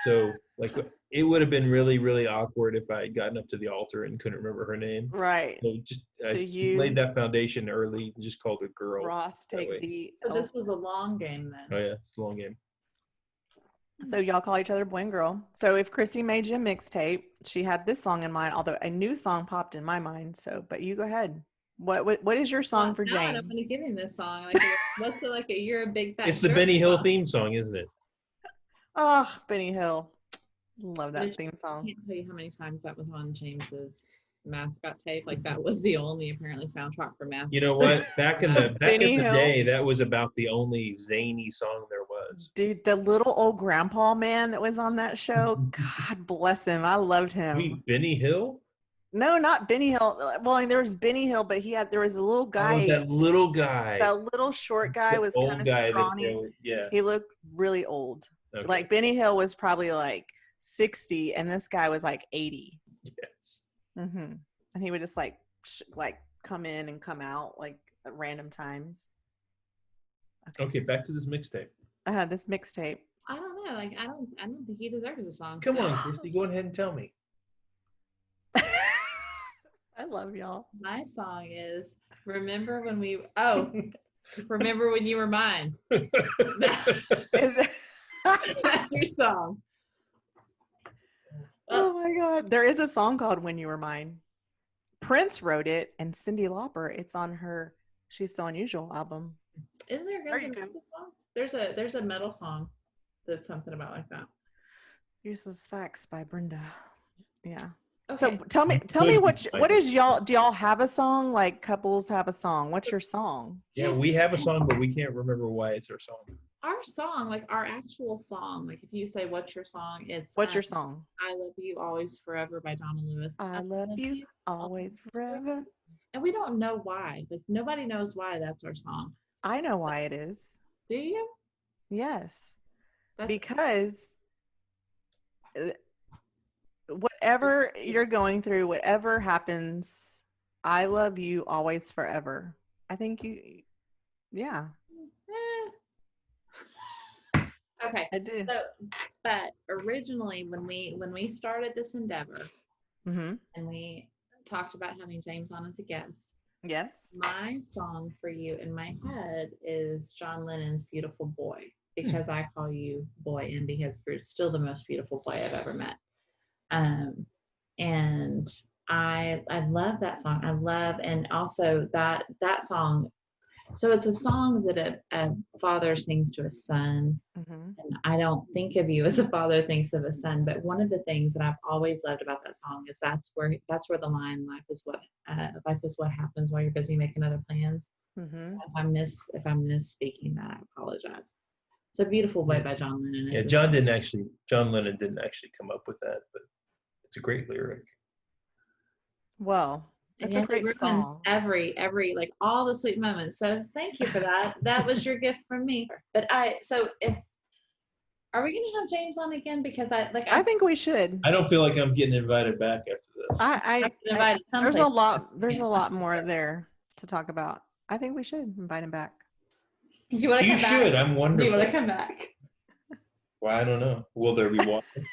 So like it would have been really, really awkward if I had gotten up to the altar and couldn't remember her name. Right. So just laid that foundation early and just called her girl. Ross, take the. So this was a long game then. Oh yeah, it's a long game. So y'all call each other boy and girl. So if Christy made you a mixtape, she had this song in mind, although a new song popped in my mind. So, but you go ahead. What is your song for James? I don't want to give him this song. What's it like? You're a big fat. It's the Benny Hill theme song, isn't it? Oh, Benny Hill. Love that theme song. I can't tell you how many times that was on James's mascot tape. Like that was the only apparently soundtrack for mascot. You know what? Back in the Hill. day, that was about the only zany song there was. Dude, the little old grandpa man that was on that show, God bless him. I loved him. Wait, Benny Hill? No, not Benny Hill. Well, there was Benny Hill, but there was a little guy. Oh, that little guy. That little short guy was kind of scrawny. Yeah. He looked really old. Okay. Like Benny Hill was probably like 60 and this guy was like 80. Yes. Mm-hmm. And he would just like come in and come out like at random times. Okay, back to this mixtape. This mixtape. I don't know. Like I don't think he deserves a song. Come on, Christy, go ahead and tell me. I love y'all. My song is Remember When We Remember When You Were Mine. Is it? That's your song. Oh my God. There is a song called When You Were Mine. Prince wrote it and Cyndi Lauper, it's on her She's So Unusual album. Isn't there a Guns N' Roses song? There's a metal song that's something about like that. Useless Facts by Brenda. Yeah. Okay. So tell me what is y'all, do y'all have a song? Like couples have a song. What's your song? Yeah, we have a song, but we can't remember why it's our song. Our song, like our actual song, like if you say what's your song, it's what's your song? I Love You Always Forever by Donna Lewis. I love you always forever. And we don't know why. Like nobody knows why that's our song. I know why it is. Do you? Yes. That's Because whatever you're going through, whatever happens, I love you always forever. I think yeah, okay. I do. So, but originally, when we started this endeavor, Mm-hmm. and we talked about having James on as a guest, Yes. my song for you in my head is John Lennon's "Beautiful Boy," because I call you boy, and because you're still the most beautiful boy I've ever met. And I love that song. I love, and also that song. So it's a song that a father sings to a son. Mm-hmm. And I don't think of you as a father thinks of a son, but one of the things that I've always loved about that song is that's where the line life is what happens while you're busy making other plans. Mm-hmm. If I miss speaking that, I apologize. So "Beautiful Boy" by John Lennon. Yeah, John Lennon didn't actually come up with that, but it's a great lyric. Well, And it's a yet it great ruins song. every like all the sweet moments. So thank you for that. That was your gift from me. But are we gonna have James on again? Because I think we should. I don't feel like I'm getting invited back after this. There's a lot more there to talk about. I think we should invite him back. You want to come back? You should. I'm wonderful. Do you want to come back? Well, I don't know. Will there be waffle?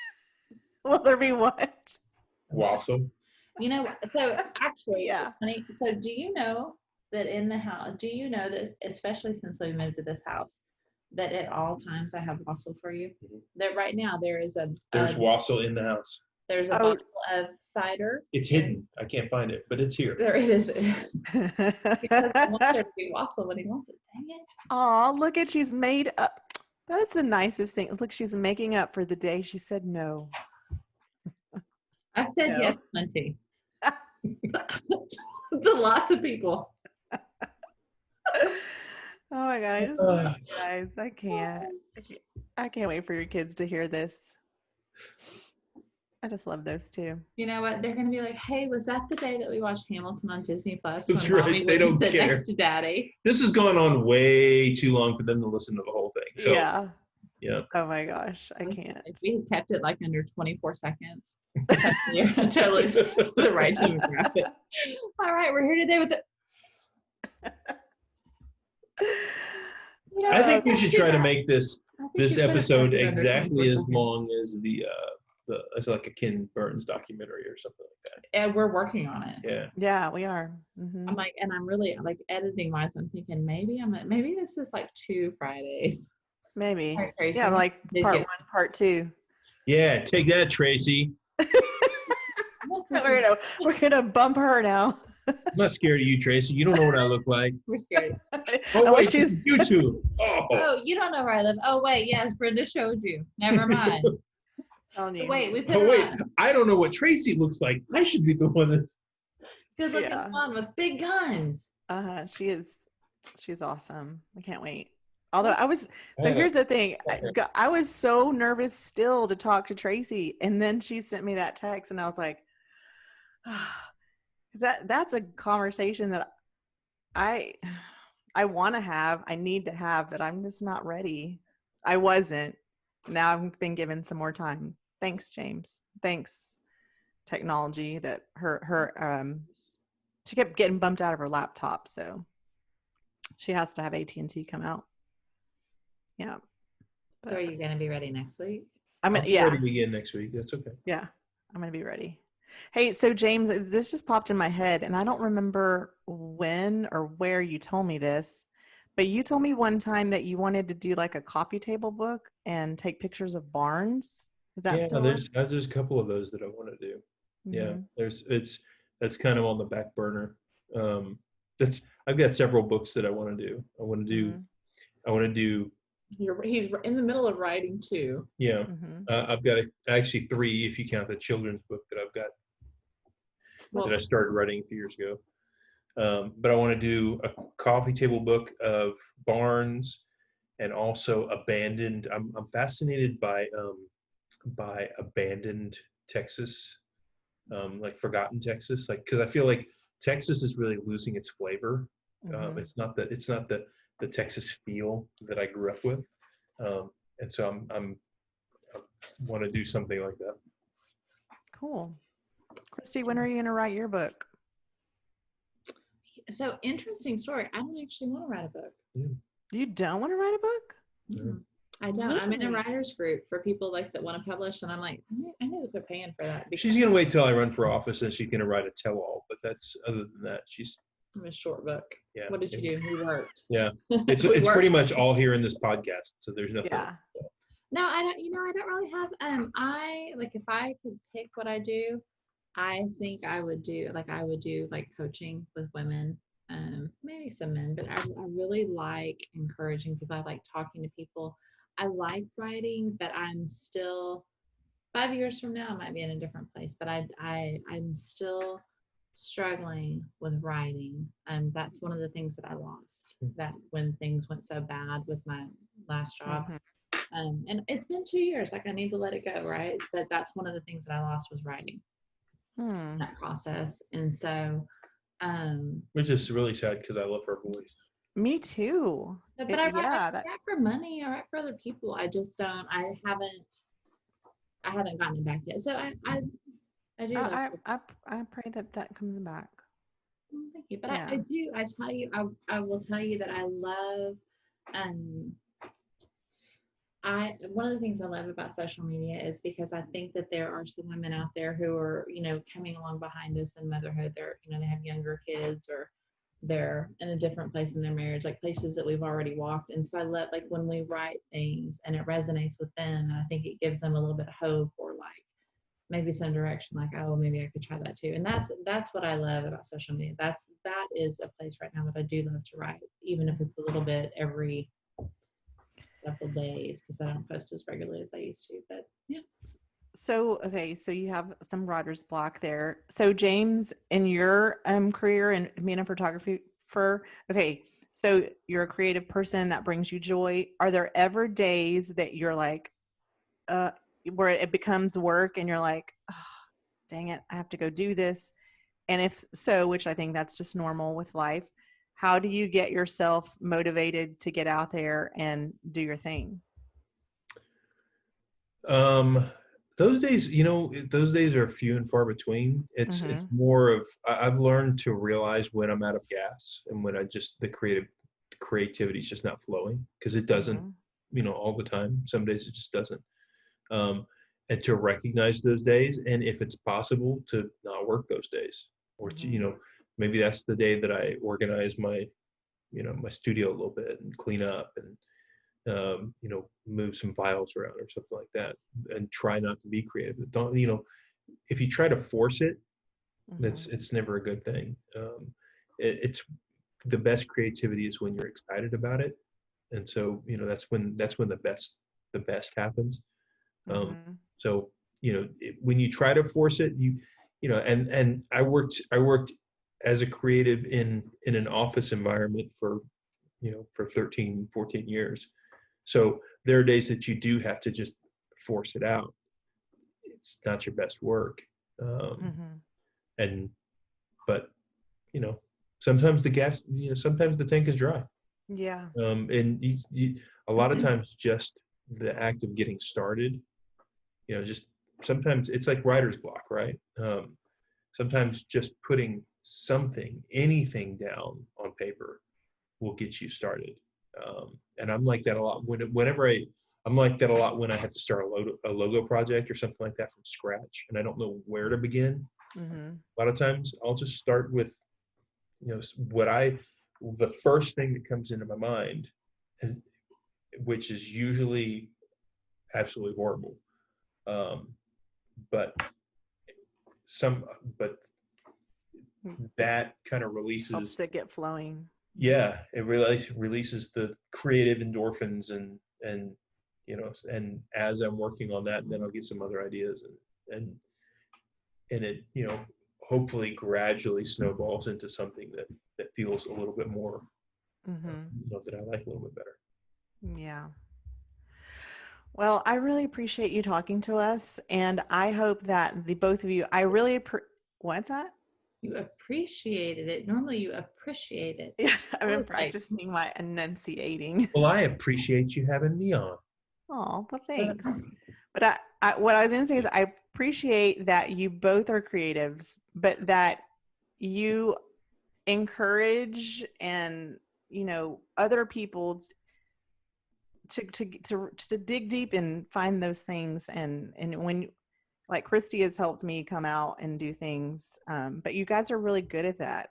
Will there be what? Waffle? You know, so actually, Yeah. honey, so do you know that in the house, especially since we moved to this house, that at all times I have wassail for you? That right now there's wassail in the house. There's a bottle of cider. It's hidden. I can't find it, but it's here. There it is. Because I want there to be wassail when he wants it. Dang it. Oh, look at she's made up. That is the nicest thing. Look, she's making up for the day she said no. I've said yes plenty. To lots of people. Oh my God, I just love you guys. I can't wait for your kids to hear this. I just love those two. You know what? They're going to be like, hey, was that the day that we watched Hamilton on Disney Plus? That's right. They don't sit care. next to Daddy. This has gone on way too long for them to listen to the whole thing. So, yeah. Oh my gosh, I can't. If we had kept it like under 24 seconds, you're totally the right demographic. All right, we're here today with I think we should try to make this episode exactly as long as it's like a Ken Burns documentary or something like that. And we're working on it. Yeah, we are. Mm-hmm. I'm like, and I'm really like editing wise. I'm thinking maybe this is like 2 Fridays. Maybe. Yeah, like part 1, part 2. Yeah, take that, Tracy. We're gonna bump her now. I'm not scared of you, Tracy. You don't know what I look like. We're scared. Wait, she's YouTube. Oh, you don't know where I live. Oh, wait, yes, Brenda showed you. Never mind. Wait, we put on. I don't know what Tracy looks like. I should be the one that's good looking one with big guns. She's awesome. I can't wait. Although here's the thing. I was so nervous still to talk to Tracy, and then she sent me that text, and I was like, that's a conversation that I want to have, I need to have, but I'm just not ready. I wasn't. Now I've been given some more time. Thanks, James. Thanks, technology. That she kept getting bumped out of her laptop, so she has to have AT&T come out. Yeah. So are you going to be ready next week? I'll be ready again next week. That's okay. Yeah, I'm going to be ready. Hey, so James, this just popped in my head, and I don't remember when or where you told me this, but you told me one time that you wanted to do like a coffee table book and take pictures of barns. Is that still? There's a couple of those that I want to do. Mm-hmm. Yeah, that's kind of on the back burner. I've got several books that I want to do. I want to do. He's in the middle of writing 2. Yeah, I've got actually 3 if you count the children's book that I've got that I started writing a few years ago. But I want to do a coffee table book of barns and also abandoned. I'm fascinated by abandoned Texas, like forgotten Texas, like because I feel like Texas is really losing its flavor. It's not the the Texas feel that I grew up with. And so I want to do something like that. Cool. Christy, when are you going to write your book? So interesting story. I don't actually want to write a book. You don't want to write a book? Mm-hmm. I don't. I'm in a writers group for people like that want to publish, and I'm like, I need to quit paying for that. She's gonna wait till I run for office, and she's gonna write a tell-all. But that's other than that, she's. I'm a short book. Yeah. What did you do? We worked. Yeah, it's pretty much all here in this podcast, so there's nothing. Yeah. No, I don't. I don't really have. I like if I could pick what I do, I think I would do like coaching with women. Maybe some men, but I really like encouraging people. I like talking to people. I like writing, but I'm still 5 years from now, I might be in a different place, but I'm still struggling with writing. That's one of the things that I lost, that when things went so bad with my last job. And it's been 2 years, like I need to let it go. Right. But that's one of the things that I lost was writing, that process. And so, which is really sad because I love her voice. Me too. But I write for money. I write for other people. I just don't. I haven't gotten it back yet. So I do. I pray that comes back. Well, thank you. But yeah. I do. I tell you. I will tell you that I love. One of the things I love about social media is because I think that there are some women out there who are, coming along behind us in motherhood. They're, they have younger kids or they're in a different place in their marriage, like places that we've already walked. And so I love, like, when we write things and it resonates with them, and I think it gives them a little bit of hope or like maybe some direction, like, oh, maybe I could try that too. And that's what I love about social media. That is a place right now that I do love to write, even if it's a little bit every couple days, because I don't post as regularly as I used to. But yeah. So you have some writer's block there. So James, in your career and being a photographer, so you're a creative person that brings you joy. Are there ever days that you're like, where it becomes work and you're like, oh, dang it, I have to go do this? And if so, which I think that's just normal with life, how do you get yourself motivated to get out there and do your thing? Those days, those days are few and far between. It's more of, I've learned to realize when I'm out of gas and when the creativity is just not flowing, because it doesn't, all the time. Some days it just doesn't. And to recognize those days, and if it's possible to not work those days, or to, maybe that's the day that I organize my, my studio a little bit and clean up and, move some files around or something like that, and try not to be creative. Don't, if you try to force it, it's never a good thing. It's the best creativity is when you're excited about it. And so, that's when the best happens. So, when you try to force it, and I worked as a creative in an office environment for 13, 14 years. So there are days that you do have to just force it out. It's not your best work. But sometimes the gas, sometimes the tank is dry. Yeah. And a lot of times just the act of getting started, just sometimes it's like writer's block, right? Sometimes just putting anything down on paper will get you started. And I'm like that a lot I'm like that a lot when I have to start a logo project or something like that from scratch, and I don't know where to begin. A lot of times I'll just start with, the first thing that comes into my mind, which is usually absolutely horrible. But that kind of releases, helps it get flowing. Yeah, it really releases the creative endorphins, and and as I'm working on that, then I'll get some other ideas, and it hopefully gradually snowballs into something that feels a little bit more that I like a little bit better. Yeah. Well, I really appreciate you talking to us, and I hope that the both of you, what's that? You appreciated it. Normally you appreciate it. Yeah, I've been Like- practicing my enunciating. Well, I appreciate you having me on. Oh, well, thanks. But what I was going to say is I appreciate that you both are creatives, but that you encourage and, other people to dig deep and find those things. And when, like Christy has helped me come out and do things, but you guys are really good at that.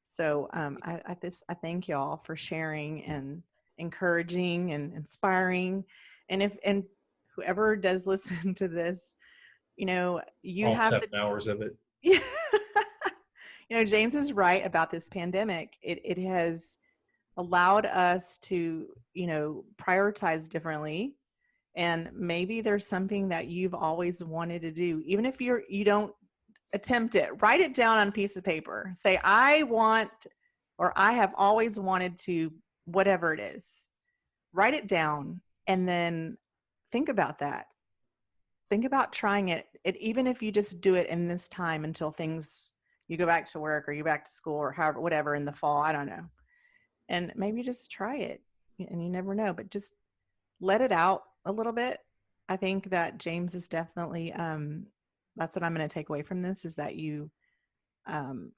So I thank y'all for sharing and encouraging and inspiring. And whoever does listen to this, you All have 7 hours of it. James is right about this pandemic. It has allowed us to, prioritize differently. And maybe there's something that you've always wanted to do, even if you don't attempt it. Write it down on a piece of paper. Say, I want, or I have always wanted to, whatever it is. Write it down and then think about that. Think about trying it, even if you just do it in this time until you go back to work or you back to school or however, whatever, in the fall, I don't know. And maybe just try it, and you never know, but just let it out a little bit. I think that James is definitely, that's what I'm going to take away from this, is that you have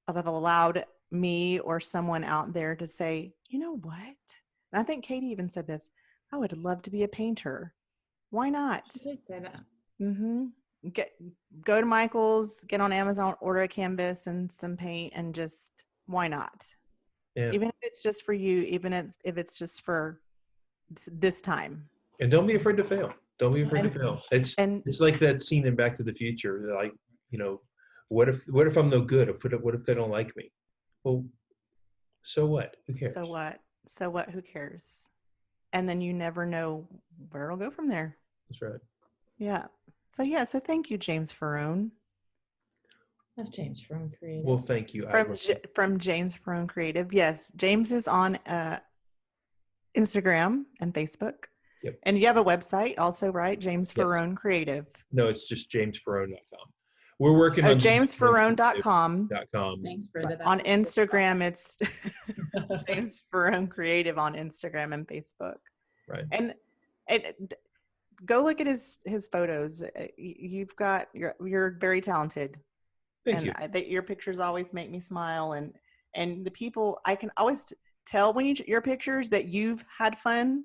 allowed me or someone out there to say, you know what? And I think Katie even said this, I would love to be a painter. Why not? Mm-hmm. Go to Michael's, get on Amazon, order a canvas and some paint, and just, why not? Yeah. Even if it's just for you, even if it's just for this time. And don't be afraid to fail. Don't be afraid to fail. It's like that scene in Back to the Future. Like, what if I'm no good? What if they don't like me? Well, so what? Who cares? So what? Who cares? And then you never know where it'll go from there. That's right. Yeah. So thank you, James Ferrone. That's James Ferrone Creative. Well, thank you. From James Ferrone Creative. Yes, James is on Instagram and Facebook. Yep. And you have a website also, right? James Ferrone Creative. No, it's just jamesferrone.com. We're working on jamesferrone.com. Thanks for the On Instagram, it's James Ferrone Creative on Instagram and Facebook. Right. And go look at his photos. You're very talented. Thank you. Your pictures always make me smile, and the people, I can always tell when your pictures that you've had fun,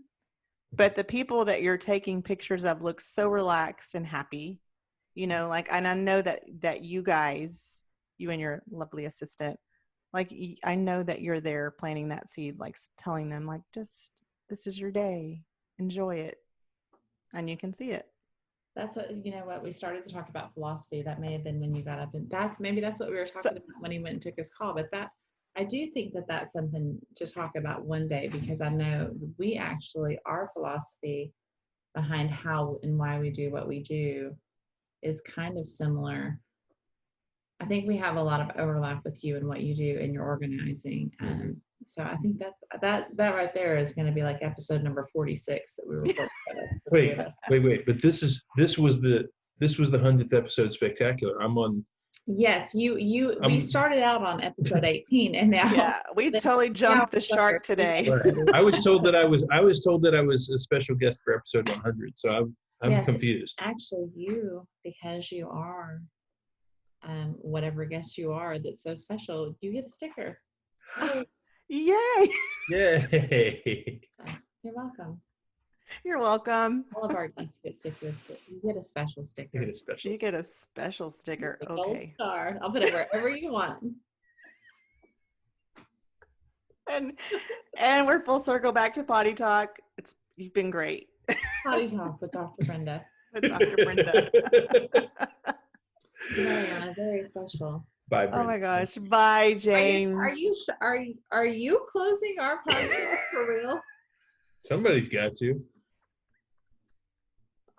but the people that you're taking pictures of look so relaxed and happy, and I know that you guys, you and your lovely assistant, I know that you're there planting that seed, telling them just, this is your day, enjoy it, and you can see it. That's what we started to talk about philosophy. That may have been when you got up, and that's what we were talking about when he went and took his call. But I do think that that's something to talk about one day, because I know we actually, our philosophy behind how and why we do what we do is kind of similar. I think we have a lot of overlap with you and what you do in your organizing. So I think that right there is going to be like episode number 46 that we recorded. Wait. But this was the 100th episode spectacular. I'm on. Yes, we started out on episode 18, and now we totally jumped the shark today. Right. I was told that I was a special guest for episode 100. So I'm confused. Actually, because you are whatever guest you are that's so special, you get a sticker. Yay! Yay! You're welcome. You're welcome. All of our guests get stickers, but you get a special sticker. You get a special sticker. Okay. Okay. Gold star. I'll put it wherever you want. And we're full circle back to Potty Talk. You've been great. Potty Talk with Dr. Brenda. With Dr. Brenda. Mariana, very special. Bye, Brenda. Oh my gosh. Bye, James. Are you closing our podcast for real? Somebody's got to.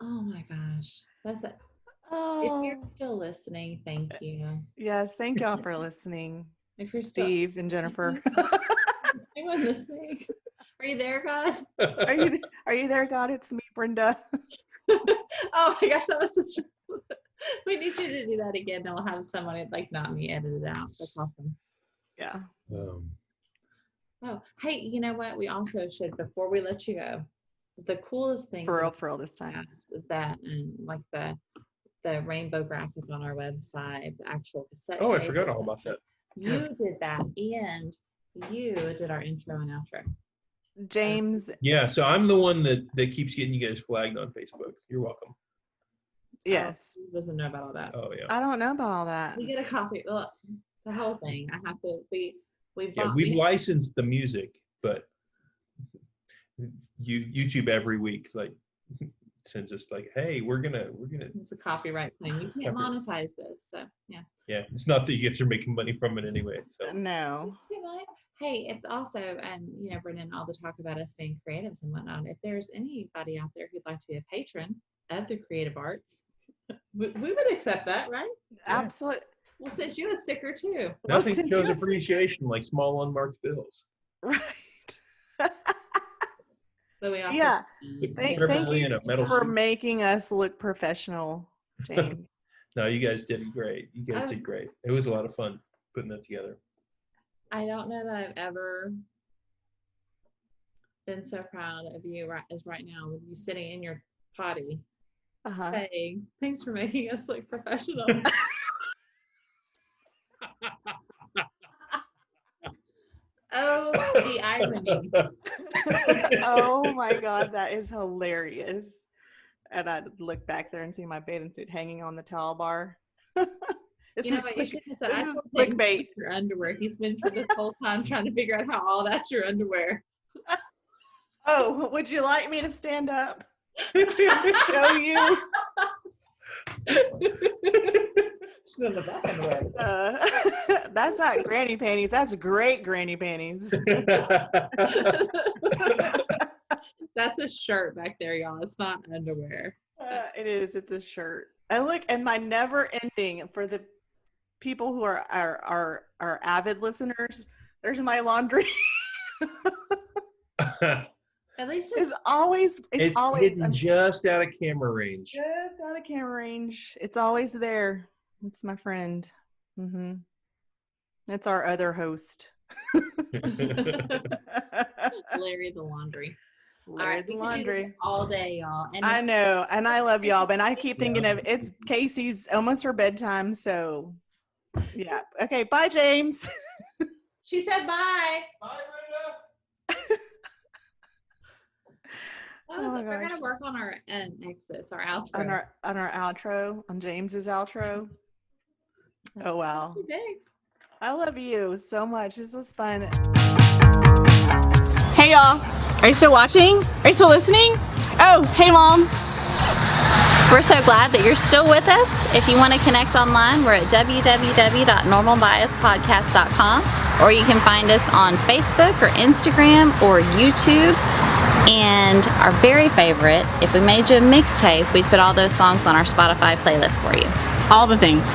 Oh my gosh. That's it. Oh. If you're still listening, thank you. Yes, thank y'all for listening. If you're Steve and Jennifer. Anyone listening? Are you there, God? Are you there, God? It's me, Brenda. Oh my gosh, that was such We need you to do that again, and we'll have somebody like not me edit it out. That's awesome. Yeah. Oh, hey, you know what? We also should, before we let you go, the coolest thing For real this time. is that like the rainbow graphic on our website, the actual cassette. Oh, I tape forgot or all about that. You did that, and you did our intro and outro. James. Yeah, so I'm the one that keeps getting you guys flagged on Facebook. You're welcome. Yes. He doesn't know about all that. Oh yeah. I don't know about all that. We get a copy. Look, the whole thing. I have to. We've licensed the music, but YouTube every week like sends us like, hey, we're gonna. It's a copyright claim. You can't monetize this, so yeah. Yeah, it's not that you guys are making money from it anyway. So No. Hey, if also, you know, Brendan, all the talk about us being creatives and whatnot. If there's anybody out there who'd like to be a patron of the creative arts, we would accept that, right? Absolutely. We'll send you a sticker too. nothing shows appreciation like small unmarked bills. Right. But we also, Thank Preferably you in a metal for suit. making us look professional, James. No, you guys did great. You guys did great. It was a lot of fun putting that together. I don't know that I've ever been so proud of you as right now with you sitting in your potty saying, thanks for making us look professional. Oh, the irony. Oh my God, that is hilarious. And I'd look back there and see my bathing suit hanging on the towel bar. This is clickbait. Your underwear. He's been for this whole time trying to figure out how all that's your underwear. Oh, would you like me to stand up? Show you? She's in the back underwear. That's not granny panties. That's great granny panties. That's a shirt back there, y'all. It's not underwear. It is. It's a shirt. And look, and my never ending for the people who are avid listeners. There's my laundry. At least it's always hidden just out of camera range. Just out of camera range. It's always there. It's my friend. Mm-hmm. That's our other host. Larry the laundry. Larry the laundry. All day, y'all. And I know, and I love y'all, but I keep thinking of it's Casey's almost her bedtime, so yeah. Okay, bye, James. She said bye. Bye, Brenda. We're gonna work on our exits, our outro. On our outro, on James's outro. Oh wow. Big. I love you so much. This was fun. Hey y'all, are you still watching? Are you still listening? Oh, hey Mom. We're so glad that you're still with us. If you want to connect online, we're at www.normalbiaspodcast.com, or you can find us on Facebook or Instagram or YouTube. And our very favorite, if we made you a mixtape, we'd put all those songs on our Spotify playlist for you. All the things.